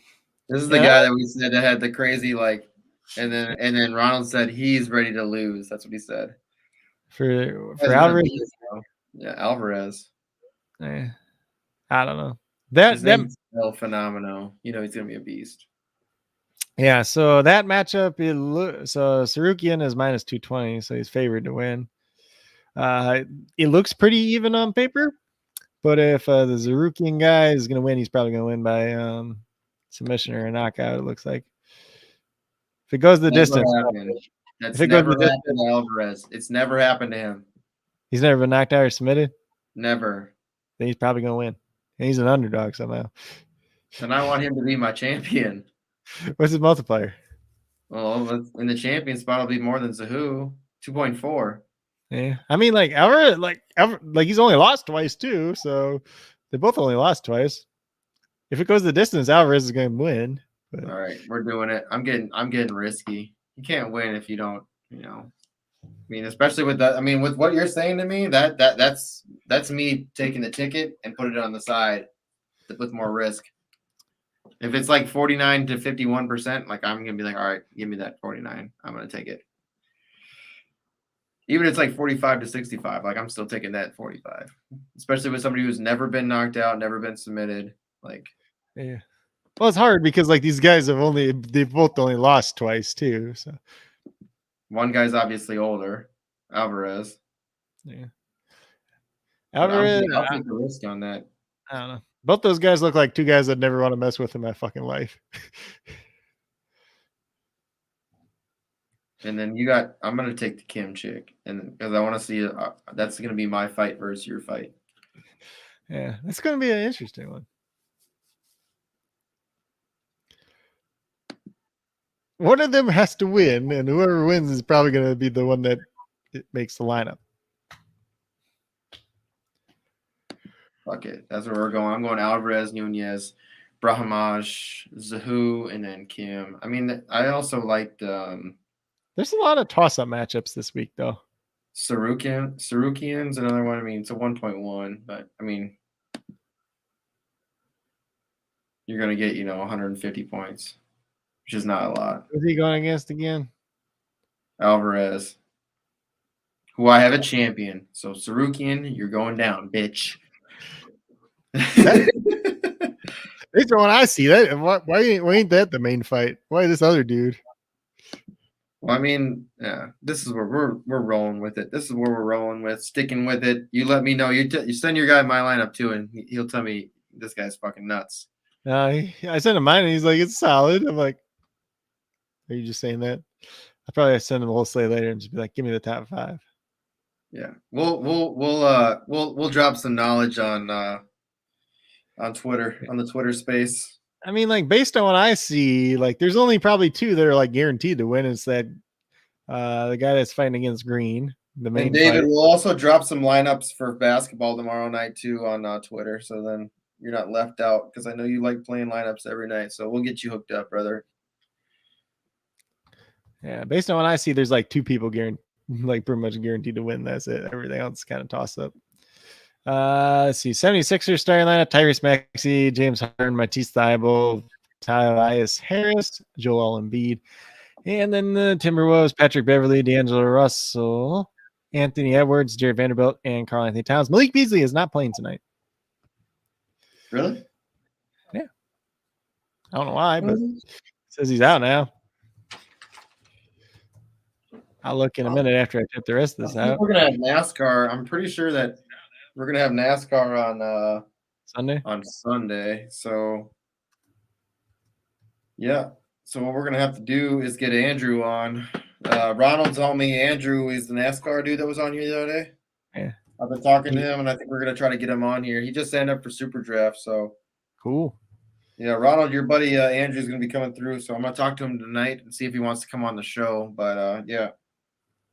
This is the guy that we said that had the crazy and then Ronald said he's ready to lose. That's what he said. For Alvarez. Yeah, Alvarez. I don't know. That El Phenomeno. You know he's gonna be a beast. Yeah, so that matchup, so Sarukian is minus 220, so he's favored to win. It looks pretty even on paper, but if the Sarukian guy is going to win, he's probably going to win by submission or a knockout, it looks like. If it goes the distance. That's never happened to Alvarez. It's never happened to him. He's never been knocked out or submitted? Never. Then he's probably going to win. And he's an underdog somehow. And I want him to be my champion. What's his multiplier? Well, in the champion spot, it'll be more than Zahu, 2.4. Yeah, I mean, like Alvarez, like he's only lost twice too, so they both only lost twice. If it goes the distance, Alvarez is going to win. But... All right, we're doing it. I'm getting risky. You can't win if you don't, I mean, especially with that. I mean, with what you're saying to me, that's me taking the ticket and put it on the side with more risk. If it's like 49 to 51%, like I'm gonna be like, all right, give me that 49. I'm gonna take it. Even if it's like 45 to 65, like I'm still taking that 45. Especially with somebody who's never been knocked out, never been submitted. Like, yeah. Well, it's hard because like these guys they've both only lost twice too. So one guy's obviously older, Alvarez. Yeah. Alvarez, I'll take the risk on that. I don't know. Both those guys look like two guys I'd never want to mess with in my fucking life. And then you got, I'm going to take the Kim chick. And because I want to see, that's going to be my fight versus your fight. Yeah, it's going to be an interesting one. One of them has to win, and whoever wins is probably going to be the one that makes the lineup. Fuck it. That's where we're going. I'm going Alvarez, Nunez, Brahimaj, Zahu, and then Kim. I mean, I also liked there's a lot of toss-up matchups this week, though. Sarukian's another one. I mean, it's a 1.1, but I mean, you're going to get, 150 points, which is not a lot. Who's he going against again? Alvarez, who I have a champion. So, Sarukian, you're going down, bitch. That's the one I see. That why ain't that the main fight? Why this other dude? Well, I mean, yeah, this is where we're rolling with it. This is where we're rolling with, sticking with it. You let me know. You send your guy my lineup too, and he'll tell me this guy's fucking nuts. I sent him mine, and he's like, "It's solid." I'm like, "Are you just saying that?" I probably send him a whole slate later and just be like, "Give me the top 5." Yeah, we'll drop some knowledge on Twitter, on the Twitter space. I mean, like, based on what I see, like, there's only probably 2 that are like guaranteed to win. It's that the guy that's fighting against Green, the main. And David fight. will also drop some lineups for basketball tomorrow night too on Twitter. So then you're not left out, because I know you like playing lineups every night. So we'll get you hooked up, brother. Yeah, based on what I see, there's like 2 people pretty much guaranteed to win. That's it. Everything else is kind of toss up. Let's see. 76ers starting lineup: Tyrese Maxey, James Harden, Matisse Thybulle, Tobias Harris, Joel Embiid. And then the Timberwolves: Patrick Beverly, D'Angelo Russell, Anthony Edwards, Jared Vanderbilt, and Karl Anthony Towns. Malik Beasley is not playing tonight. Really? Yeah. I don't know why, but it says he's out now. I'll look in a minute after I check the rest of this out. We're gonna have NASCAR. I'm pretty sure that we're gonna have NASCAR on Sunday. On Sunday. So yeah. So what we're gonna have to do is get Andrew on. Ronald told me Andrew is the NASCAR dude that was on here the other day. Yeah. I've been talking to him, and I think we're gonna try to get him on here. He just signed up for SuperDraft, so Cool. yeah, Ronald, your buddy Andrew's gonna be coming through, so I'm gonna talk to him tonight and see if he wants to come on the show. But yeah,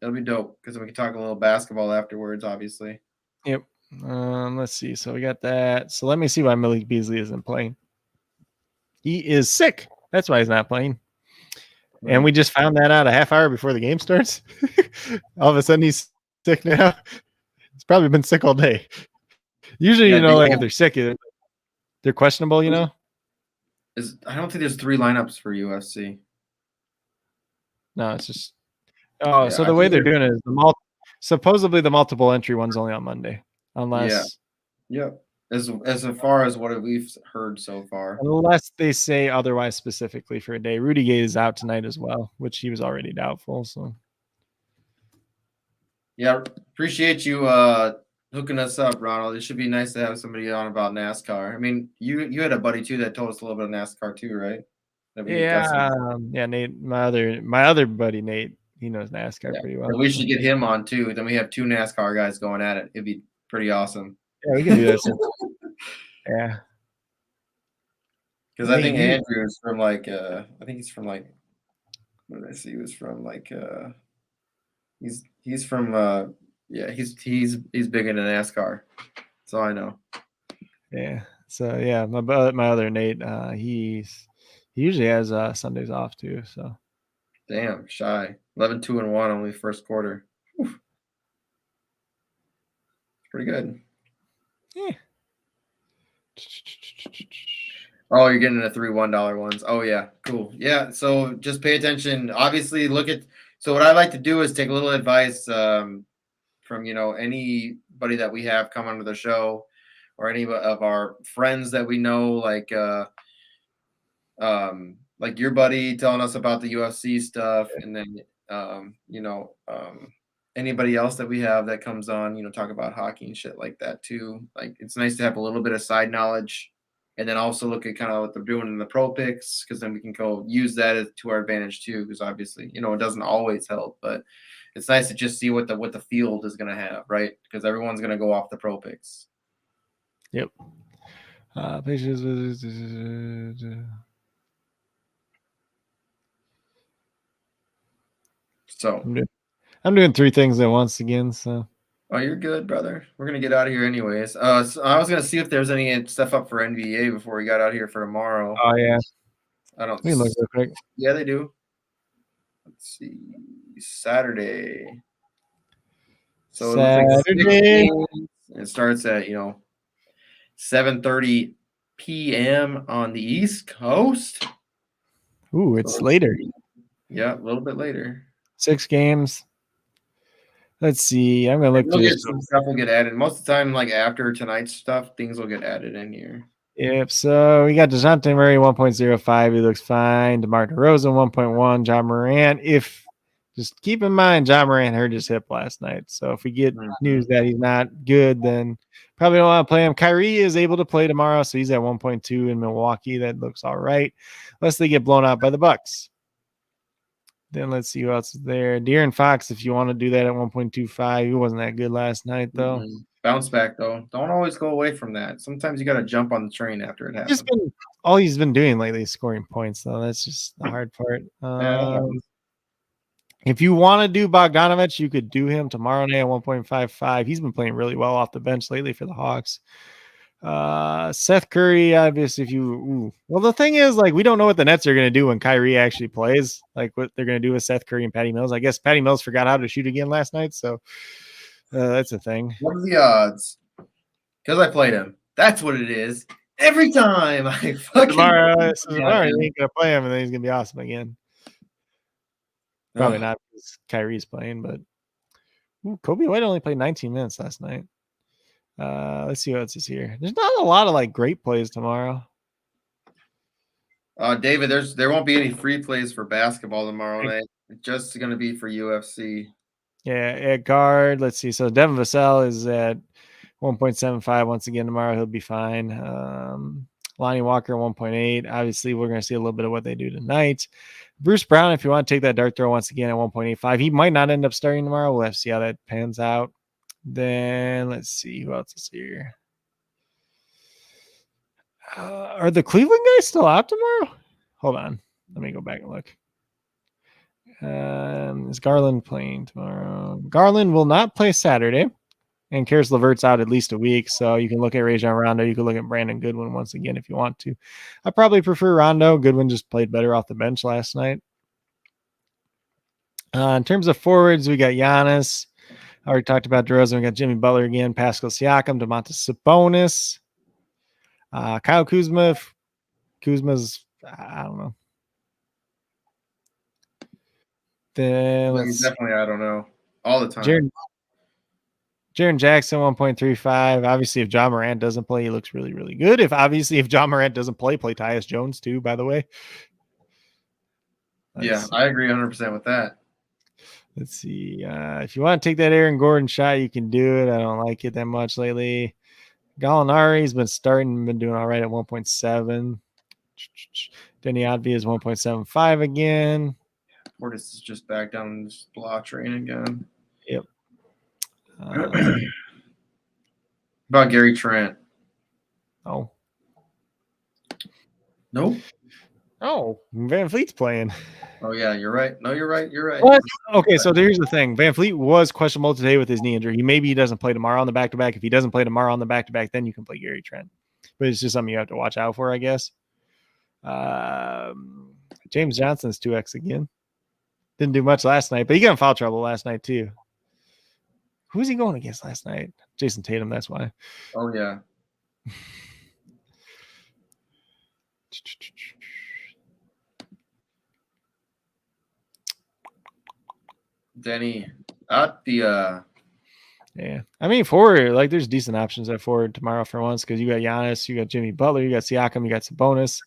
it'll be dope because we can talk a little basketball afterwards, obviously. Yep. Let's see. So we got that. So let me see why Malik Beasley isn't playing. He is sick. That's why he's not playing. And we just found that out a half hour before the game starts. All of a sudden he's sick now. He's probably been sick all day. Usually, like if they're sick, they're questionable, I don't think there's 3 lineups for UFC. No, it's just so the way they're doing it is supposedly the multiple entry one's only on Monday. Unless as far as what we've heard so far. Unless they say otherwise specifically for a day. Rudy Gay is out tonight as well, which he was already doubtful. So yeah, appreciate you hooking us up, Ronald. It should be nice to have somebody on about NASCAR. I mean, you had a buddy too that told us a little bit of NASCAR too, right? Nate, my other buddy Nate, he knows NASCAR pretty well. We should get him on too. Then we have 2 NASCAR guys going at it. It'd be pretty awesome. Yeah, we can do this. Yeah. Because I think Andrew is from I think he's from what did I see? He was from he's from he's big into NASCAR. That's all I know. Yeah. So yeah, my other Nate, he usually has Sundays off too. So damn, shy. 11-2-1 only first quarter. Whew. Pretty good. Yeah. Oh, you're getting the $3 ones. Oh yeah, cool. Yeah, so just pay attention. Obviously, so what I like to do is take a little advice from anybody that we have come onto the show, or any of our friends that we know, like your buddy telling us about the UFC stuff, and then anybody else that we have that comes on, talk about hockey and shit like that too. Like, it's nice to have a little bit of side knowledge and then also look at kind of what they're doing in the pro picks, because then we can go use that to our advantage too. Because obviously, it doesn't always help, but it's nice to just see what the field is going to have, right? Because everyone's going to go off the pro picks. Yep. So I'm doing 3 things at once again. So. Oh, you're good, brother. We're gonna get out of here anyways. So I was gonna see if there's any stuff up for NBA before we got out here for tomorrow. Oh yeah. I don't. We look real quick. Yeah, they do. Let's see. Saturday. So Saturday. It starts at 7:30 p.m. on the East Coast. Ooh, it's later. Yeah, a little bit later. 6 games. Let's see. I'm gonna look through some stuff will get added. Most of the time, like after tonight's stuff, things will get added in here. Yep. So we got DeJounte Murray 1.05. He looks fine. DeMar DeRozan 1.1. John Morant. Just keep in mind, John Morant hurt his hip last night. So if we get news that he's not good, then probably don't want to play him. Kyrie is able to play tomorrow, so he's at 1.2 in Milwaukee. That looks all right, unless they get blown out by the Bucks. Then let's see who else is there. De'Aaron Fox, if you want to do that at 1.25. He wasn't that good last night, though. Bounce back, though. Don't always go away from that. Sometimes you got to jump on the train after it happens. All he's been doing lately is scoring points, though. That's just the hard part. If you want to do Bogdanovich, you could do him tomorrow night at 1.55. He's been playing really well off the bench lately for the Hawks. Seth Curry, obviously, well, the thing is, like, we don't know what the Nets are going to do when Kyrie actually plays, like what they're going to do with Seth Curry and Patty Mills. I guess Patty Mills forgot how to shoot again last night, so that's a thing. What are the odds? Because I played him. That's what it is. Every time I fucking tomorrow you ain't gonna play him, and then he's gonna be awesome again. Probably not because Kyrie's playing, but Kobe White only played 19 minutes last night. Let's see what else is here. There's not a lot of like great plays tomorrow. David, there won't be any free plays for basketball tomorrow night. It's just going to be for UFC. Yeah, at guard. Let's see. So Devin Vassell is at 1.75 once again tomorrow. He'll be fine. Lonnie Walker 1.8. Obviously, we're going to see a little bit of what they do tonight. Bruce Brown, if you want to take that dart throw once again at 1.85, he might not end up starting tomorrow. We'll have to see how that pans out. Then let's see who else is here. Are the Cleveland guys still out tomorrow? Hold on. Let me go back and look. Is Garland playing tomorrow? Garland will not play Saturday. And Karis LeVert's out at least a week. So you can look at Rajon Rondo. You can look at Brandon Goodwin once again if you want to. I probably prefer Rondo. Goodwin just played better off the bench last night. In terms of forwards, we got Giannis. I already talked about DeRozan. We got Jimmy Butler again, Pascal Siakam, Domantas Sabonis, Kyle Kuzma. Kuzma's, I don't know. Then He's definitely, I don't know, all the time. Jaren Jackson 1.35. Obviously, if John Morant doesn't play, he looks really, really good. If John Morant doesn't play Tyus Jones too, by the way. Yeah, I agree 100% with that. Let's see. If you want to take that Aaron Gordon shot, you can do it. I don't like it that much lately. Gallinari's been doing all right at 1.7. Denny Advia is 1.75 again. Portis is just back down this blah train again. Yep. About Gary Trent. Oh. Nope. Oh, Van Fleet's playing. Oh, yeah, you're right. No, you're right. You're right. What? Okay, so here's the thing. Van Fleet was questionable today with his knee injury. Maybe he doesn't play tomorrow on the back-to-back. If he doesn't play tomorrow on the back-to-back, then you can play Gary Trent. But it's just something you have to watch out for, I guess. James Johnson's 2X again. Didn't do much last night, but he got in foul trouble last night too. Who's he going against last night? Jason Tatum, that's why. Oh, yeah. Denny at the yeah. I mean, forward, like there's decent options at forward tomorrow for once because you got Giannis, you got Jimmy Butler, you got Siakam, you got Sabonis.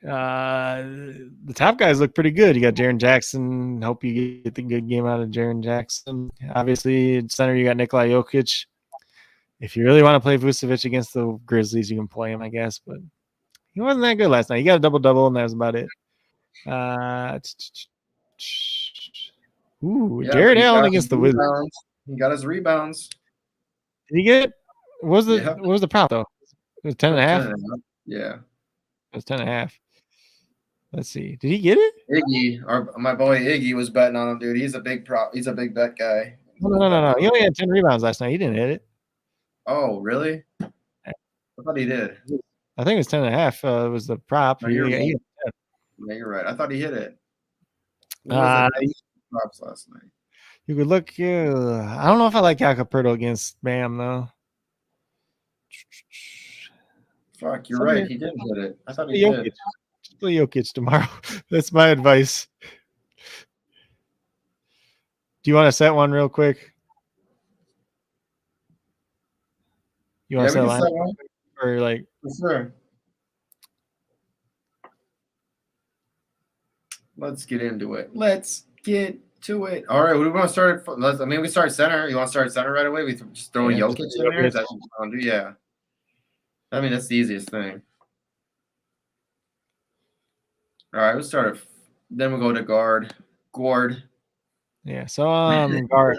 The top guys look pretty good. You got Jaren Jackson. Hope you get the good game out of Jaren Jackson. Obviously, at center, you got Nikola Jokic. If you really want to play Vucevic against the Grizzlies, you can play him, I guess. But He wasn't that good last night. He got a double-double, and that was about it. Yeah, Jared but he Allen got against his the Wizards. rebounds. He got his rebounds. Did he get it? What Yeah. was the prop, though? It was 10.5? 10.5. Yeah. It was 10.5. Let's see. Did he get it? Iggy, my boy Iggy was betting on him, dude. He's a big prop. He's a big bet guy. No. He only had 10 rebounds last night. He didn't hit it. Oh, really? I thought he did. I think it was 10.5. Was the prop. No, you're right. Yeah, you're right. I thought he hit it. Props last night. You could look. I don't know if I like Acapurdo against Bam though. Fuck, you're right. He didn't hit it. I thought he did. Just play Jokic tomorrow. That's my advice. Do you want to set one real quick? You want to set one? Or like? For sure. Let's get into it. Let's get to it. All right, what do we want to start? We start center. You want to start center right away? We just throw Jokic in there? That's what you want to do? Yeah. I mean, that's the easiest thing. All right, we'll start. Then we'll go to guard. Yeah, so guard.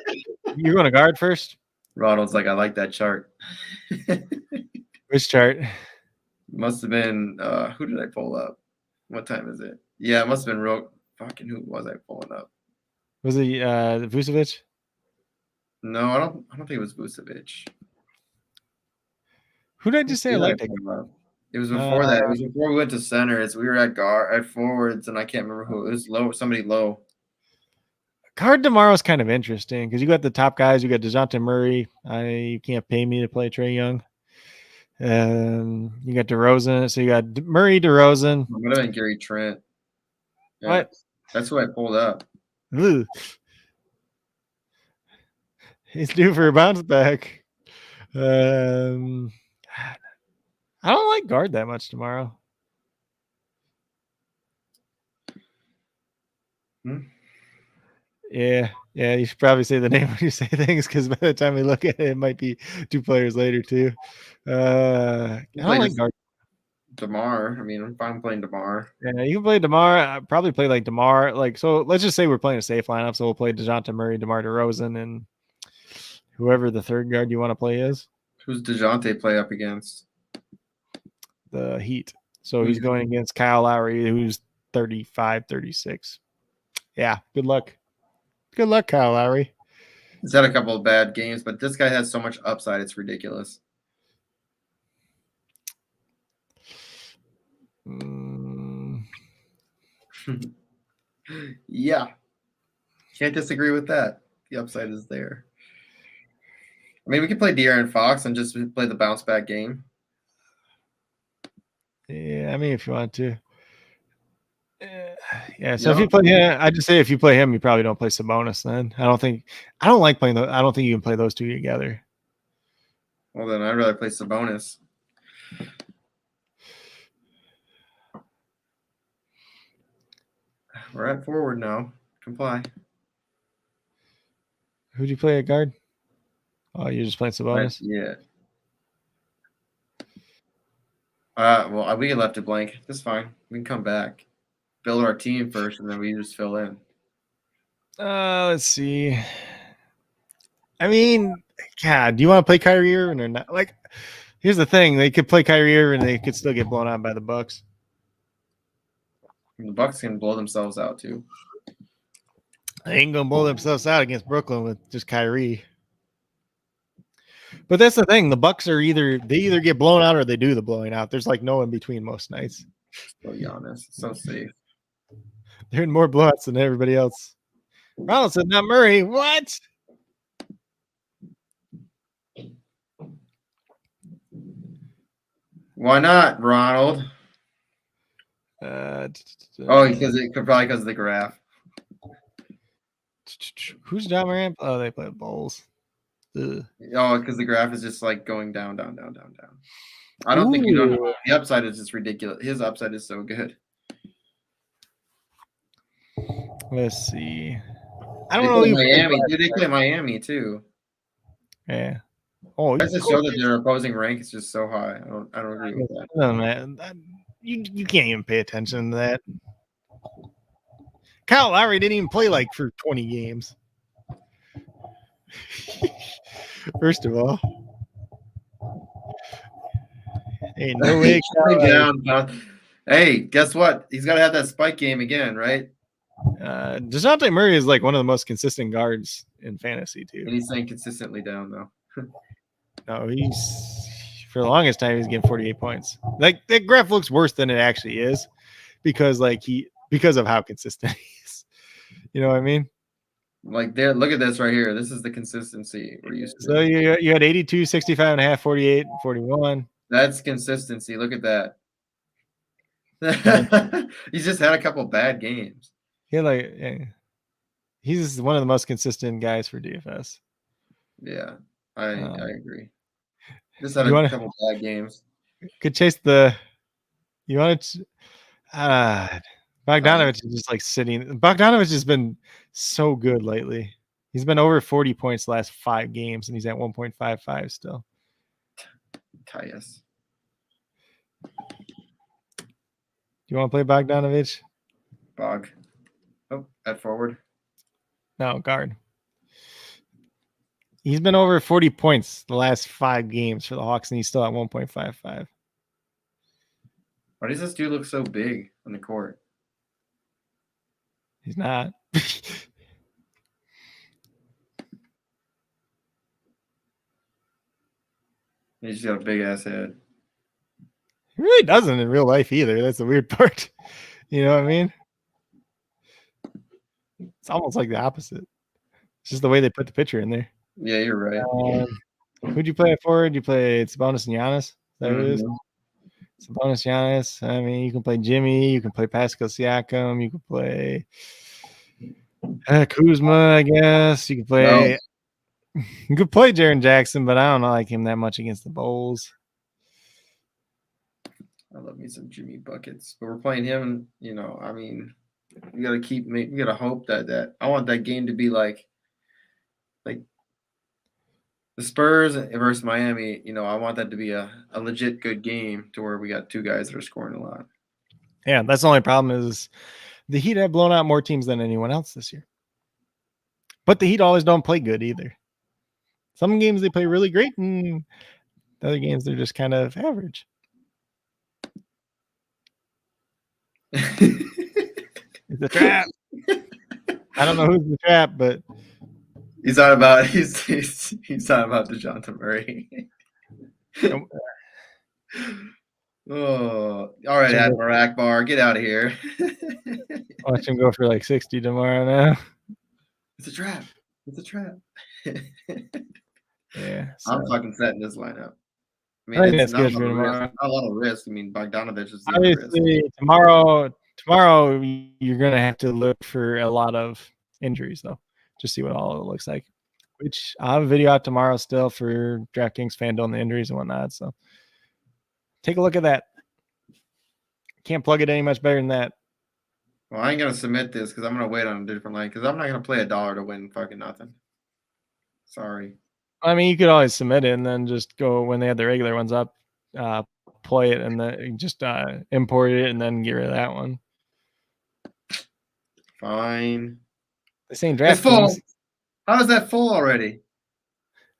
You're going to guard first? Ronald's like, I like that chart. Which chart? Must have been, who did I pull up? What time is it? Yeah, it must have been real. Fucking who was I pulling up? Was it Vucevic? No, I don't think it was Vucevic. Who did I just say I liked? It was before that. It was before we went to centers. We were at forwards, and I can't remember who. It was low. Somebody low. Card tomorrow is kind of interesting because you got the top guys. You got DeJounte Murray. You can't pay me to play Trae Young. You got DeRozan. So you got Murray, DeRozan. I'm gonna Gary Trent. Yeah, what? That's who I pulled up. Ugh. He's due for a bounce back. I don't like guard that much tomorrow. Yeah, you should probably say the name when you say things because by the time we look at it, it might be two players later too. I don't like guard. DeMar. I mean, if I'm playing DeMar. Yeah, you can play DeMar. I'd probably play like DeMar. Like, so let's just say we're playing a safe lineup. So we'll play DeJounte Murray, DeMar DeRozan, and whoever the third guard you want to play is. Who's DeJounte play up against? The Heat. So he's going against Kyle Lowry, who's 35, 36. Yeah, good luck. Good luck, Kyle Lowry. He's had a couple of bad games, but this guy has so much upside, it's ridiculous. Yeah. Can't disagree with that. The upside is there. I mean, we could play De'Aaron Fox and just play the bounce back game. Yeah, I mean, if you want to. Yeah, so if you play him, I just say if you play him, you probably don't play Sabonis then. I don't think you can play those two together. Well, then I'd rather play Sabonis. We're at forward now. Comply. Who'd you play at guard? Oh, you're just playing Sabonis? Yeah. Well, we left it blank. That's fine. We can come back. Build our team first, and then we just fill in. Let's see. I mean, God, do you want to play Kyrie Irving or not? Like, here's the thing: they could play Kyrie Irving, and they could still get blown out by the Bucks. The Bucks can blow themselves out too. They ain't gonna blow themselves out against Brooklyn with just Kyrie. But that's the thing: the Bucks are either get blown out or they do the blowing out. There's like no in between most nights. So Giannis, so safe. They're in more blowouts than everybody else. Ronald said, "Not Murray." What? Why not, Ronald? Because of the graph. Who's John Moran? Oh, they play Bulls. Ugh. Oh, because the graph is just like going down. I don't think you know. The upside is just ridiculous. His upside is so good. Let's see. I don't know. Miami. They play Miami too. Yeah. Oh, that's just show that their opposing rank is just so high. I don't agree with that. No, man. you can't even pay attention to that. Kyle Lowry didn't even play like for 20 games. First of all, ain't no way. Hey, guess what? He's got to have that spike game again, right? DeJounte Murray is like one of the most consistent guards in fantasy too. And he's staying consistently down though. No, he's for the longest time he's getting 48 points. Like that graph looks worse than it actually is because of how consistent he is. You know what I mean? Like there, look at this right here. This is the consistency we're used to. So you had 82, 65 and a half, 48, 41. That's consistency. Look at that. He's just had a couple bad games. He's one of the most consistent guys for DFS. Yeah, I agree. Just had a couple bad games. Could chase the. You want to? Bogdanovich is just like sitting. Bogdanovich has been so good lately. He's been over 40 points the last 5 games, and he's at 1.55 still. Tyus. Do you want to play Bogdanovich? Bog. Oh, at forward. No, guard. He's been over 40 points the last 5 games for the Hawks, and he's still at 1.55. Why does this dude look so big on the court? He's not. He's just got a big ass head. He really doesn't in real life either. That's the weird part. You know what I mean? It's almost like the opposite. It's just the way they put the picture in there. Yeah, you're right. Who'd you play it for? Did you play Sabonis and Giannis? Is that what it is? Sabonis, Giannis. I mean, you can play Jimmy. You can play Pascal Siakam. You can play Kuzma, I guess. You can play. No. You could play Jaren Jackson, but I don't like him that much against the Bulls. I love me some Jimmy buckets, but we're playing him. You know, I mean, we gotta hope that I want that game to be like the Spurs versus Miami. You know, I want that to be a legit good game to where we got 2 guys that are scoring a lot. Yeah, that's the only problem is the Heat have blown out more teams than anyone else this year. But the Heat always don't play good either. Some games they play really great, and the other games they're just kind of average. It's a trap. I don't know who's the trap, but he's talking about DeJounte Murray. Oh, all right, Admiral Akbar, get out of here. Watch him go for like 60 tomorrow now. It's a trap. It's a trap. Yeah, so. I'm fucking setting this lineup. I mean, I think that's good for tomorrow. Not a lot of risk. I mean, Bogdanovich is the obviously risk. Tomorrow you're gonna have to look for a lot of injuries though, just see what all it looks like. Which I'll have a video out tomorrow still for DraftKings FanDuel and the injuries and whatnot. So take a look at that. Can't plug it any much better than that. Well, I ain't gonna submit this because I'm gonna wait on a different line because I'm not gonna play $1 to win fucking nothing. Sorry. I mean, you could always submit it and then just go when they have the regular ones up, play it and then just import it and then get rid of that one. Fine. This ain't DraftKings. It's full. How is that full already?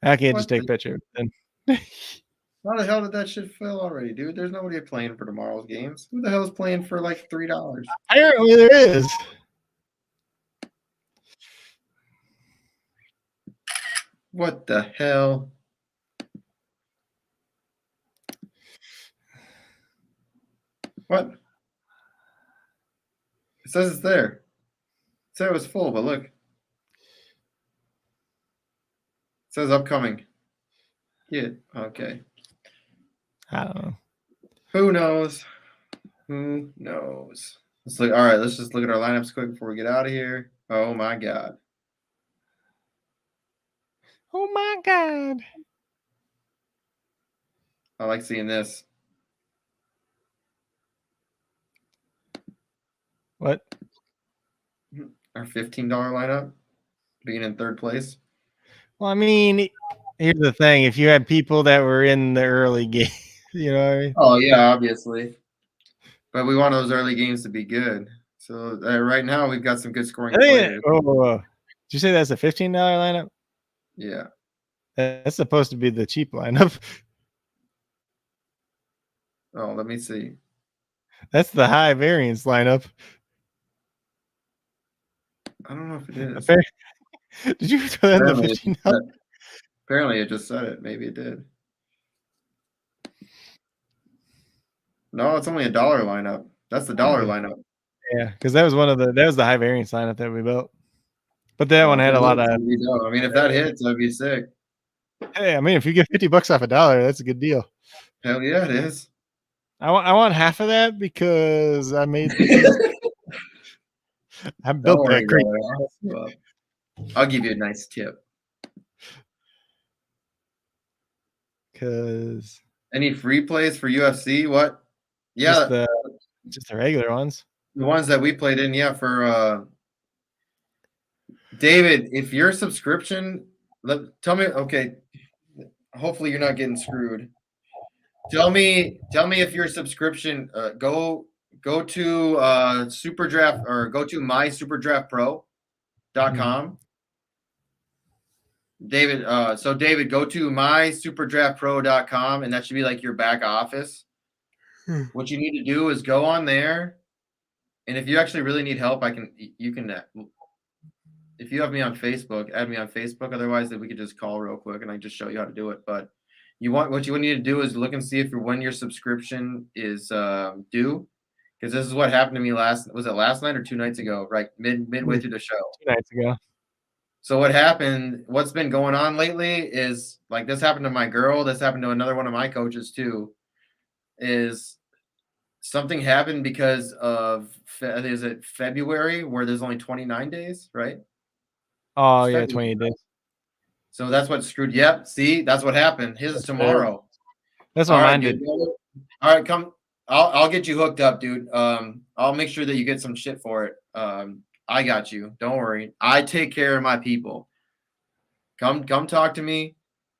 I can't just take a picture. Then. How the hell did that shit fill already, dude? There's nobody playing for tomorrow's games. Who the hell is playing for like $3? Apparently there is. What the hell? What? It says it's there. It said it was full, but look. It says upcoming. Yeah, okay. I don't know. Who knows? Who knows? Let's look. All right, let's just look at our lineups quick before we get out of here. Oh my God. Oh my God. I like seeing this. What? Our $15 lineup being in 3rd place. Well, I mean, here's the thing. If you had people that were in the early game, you know what I mean? Oh, yeah, obviously. but we want those early games to be good. So right now we've got some good scoring Hey, players. did you say that's a $15 lineup? Yeah. That's supposed to be the cheap lineup. Oh, let me see. That's the high variance lineup. I don't know if it is. Did you throw that in the $15? Apparently it just said it. Maybe it did. No, it's only $1 lineup. That's the dollar lineup. Yeah, because that was the high variance lineup that we built. But that one had a lot of. I mean, if that hits, that'd be sick. Hey, I mean, if you get $50 off $1, that's a good deal. Hell yeah, it is. I want half of that because I made. I built that creek. I'll give you a nice tip. Because any free plays for UFC? What? Yeah, just the regular ones. The ones that we played in, yeah. For David, if your subscription, tell me. Okay, hopefully you're not getting screwed. Tell me if your subscription go to SuperDraft or go to MySuperDraftPro.com. David, David, go to MySuperDraftPro.com, and that should be like your back office. What you need to do is go on there, and if you actually really need help, you can. If you have me on Facebook, add me on Facebook. Otherwise, we could just call real quick, and I can just show you how to do it. But what you need to do is look and see when your subscription is due, because this is what happened to me last night or 2 nights ago, right midway through the show. 2 nights ago. So what's been going on lately is, like, this happened to my girl, this happened to another one of my coaches too, is something happened because of is it February, where there's only 29 days, right? Oh, yeah, 28 days. So that's what screwed. Yep. See, that's what happened. His is tomorrow. That's what mine did. All right, come. I'll get you hooked up, dude. I'll make sure that you get some shit for it. I got you. Don't worry. I take care of my people. Come talk to me.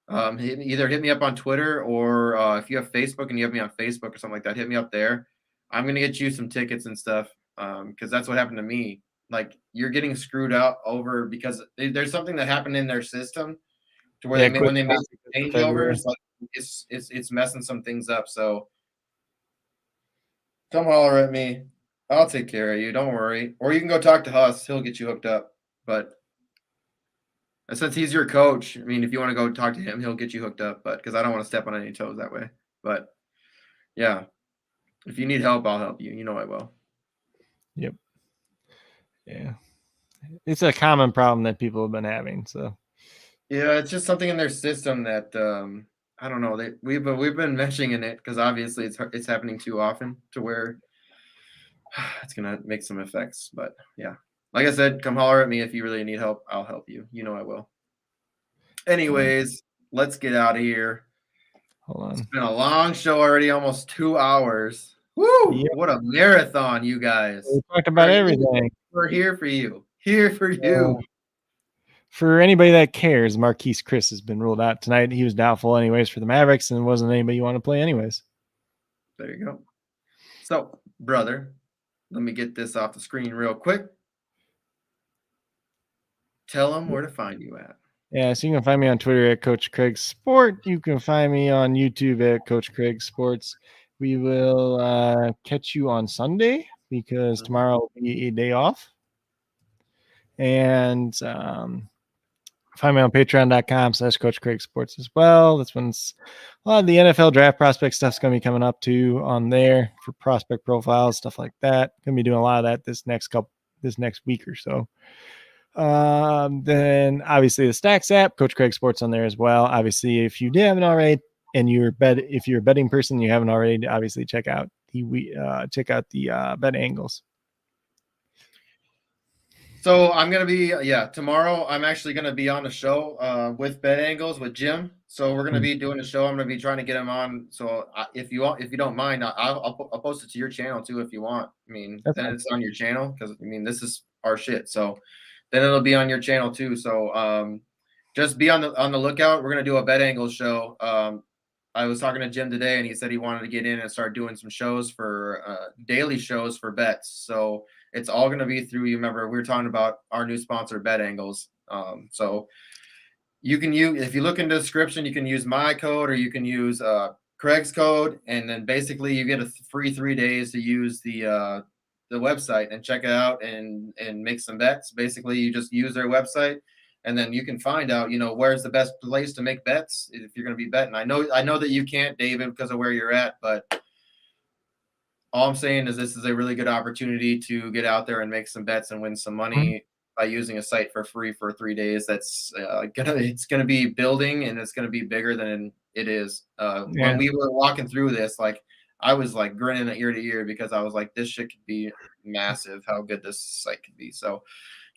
Either hit me up on Twitter, or if you have Facebook and you have me on Facebook or something like that, hit me up there. I'm gonna get you some tickets and stuff. Because that's what happened to me. Like, you're getting screwed out over because there's something that happened in their system to where when they made changeovers, like it's messing some things up. So come holler at me. I'll take care of you. Don't worry. Or you can go talk to Huss. He'll get you hooked up. But since he's your coach, I mean, if you want to go talk to him, he'll get you hooked up. But because I don't want to step on any toes that way. But yeah, if you need help, I'll help you. You know I will. Yep. Yeah. It's a common problem that people have been having. So yeah, it's just something in their system that I don't know. We've been mentioning it because obviously it's happening too often to where it's gonna make some effects. But yeah, like I said, come holler at me if you really need help. I'll help you. You know I will. Anyways, let's get out of here. Hold on. It's been a long show already, almost 2 hours. Woo! Yep. What a marathon, you guys. We talked about everything. We're here for you. Here for you. For anybody that cares, Marquise Chris has been ruled out tonight. He was doubtful anyways for the Mavericks, and wasn't anybody you want to play anyways. There you go. So, brother, let me get this off the screen real quick. Tell them where to find you at. Yeah, so you can find me on Twitter at Coach Craig Sport. You can find me on YouTube at Coach Craig Sports. We will catch you on Sunday because tomorrow will be a day off. And find me on patreon.com/Coach Craig Sports as well. That's when a lot of the NFL draft prospect stuff's going to be coming up too on there for prospect profiles, stuff like that. Going to be doing a lot of that this next week or so. Then obviously the Stacks app, Coach Craig Sports on there as well. Obviously, if you haven't already, and if you're a betting person, you haven't already, obviously check out the bet angles. So I'm going to be, tomorrow I'm actually going to be on a show with Bet Angles with Jim. So we're going to be doing a show. I'm going to be trying to get him on. So if you don't mind, I'll post it to your channel too if you want. I mean, then it's on your channel because, I mean, this is our shit. So then it'll be on your channel too. So just be on the lookout. We're going to do a Bet Angles show. I was talking to Jim today, and he said he wanted to get in and start doing some shows for daily shows for bets. So it's all going to be through. You remember we were talking about our new sponsor, Bet Angles. So you can use, if you look in the description, you can use my code or you can use Craig's code, and then basically you get a free 3 days to use the website and check it out and make some bets. Basically, you just use their website, and then you can find out, where's the best place to make bets if you're going to be betting. I know that you can't, David, because of where you're at, but all I'm saying is this is a really good opportunity to get out there and make some bets and win some money by using a site for free for 3 days. That's it's gonna be building, and it's gonna be bigger than it is. When we were walking through this, like I was like grinning ear to ear because I was like, this shit could be massive. How good this site could be. So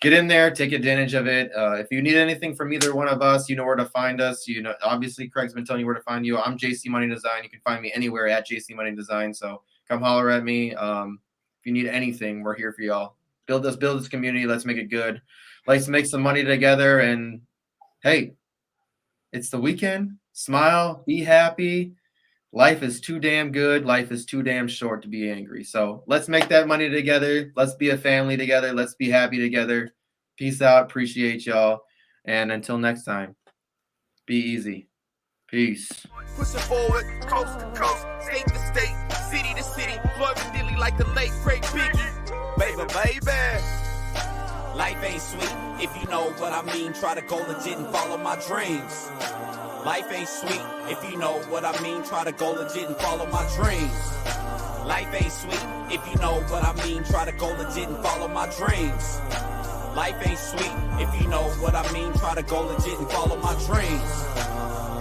get in there, take advantage of it. If you need anything from either one of us, you know where to find us. Obviously Craig's been telling you where to find you. I'm JC Money Design. You can find me anywhere at JC Money Design. So come holler at me. If you need anything, we're here for y'all. Build this community. Let's make it good. Let's make some money together. And hey, it's the weekend. Smile, be happy. Life is too damn good. Life is too damn short to be angry. So let's make that money together. Let's be a family together. Let's be happy together. Peace out. Appreciate y'all. And until next time, be easy. Peace. Pushing forward, coast to coast, state to state, city to city, Floyd Dilly like the late great Biggie. Baby. Life ain't sweet if you know what I mean. Try to go legit and follow my dreams. Life ain't sweet if you know what I mean. Try to go legit and follow my dreams. Life ain't sweet if you know what I mean. Try to go legit and follow my dreams. Life ain't sweet if you know what I mean. Try to go legit and follow my dreams.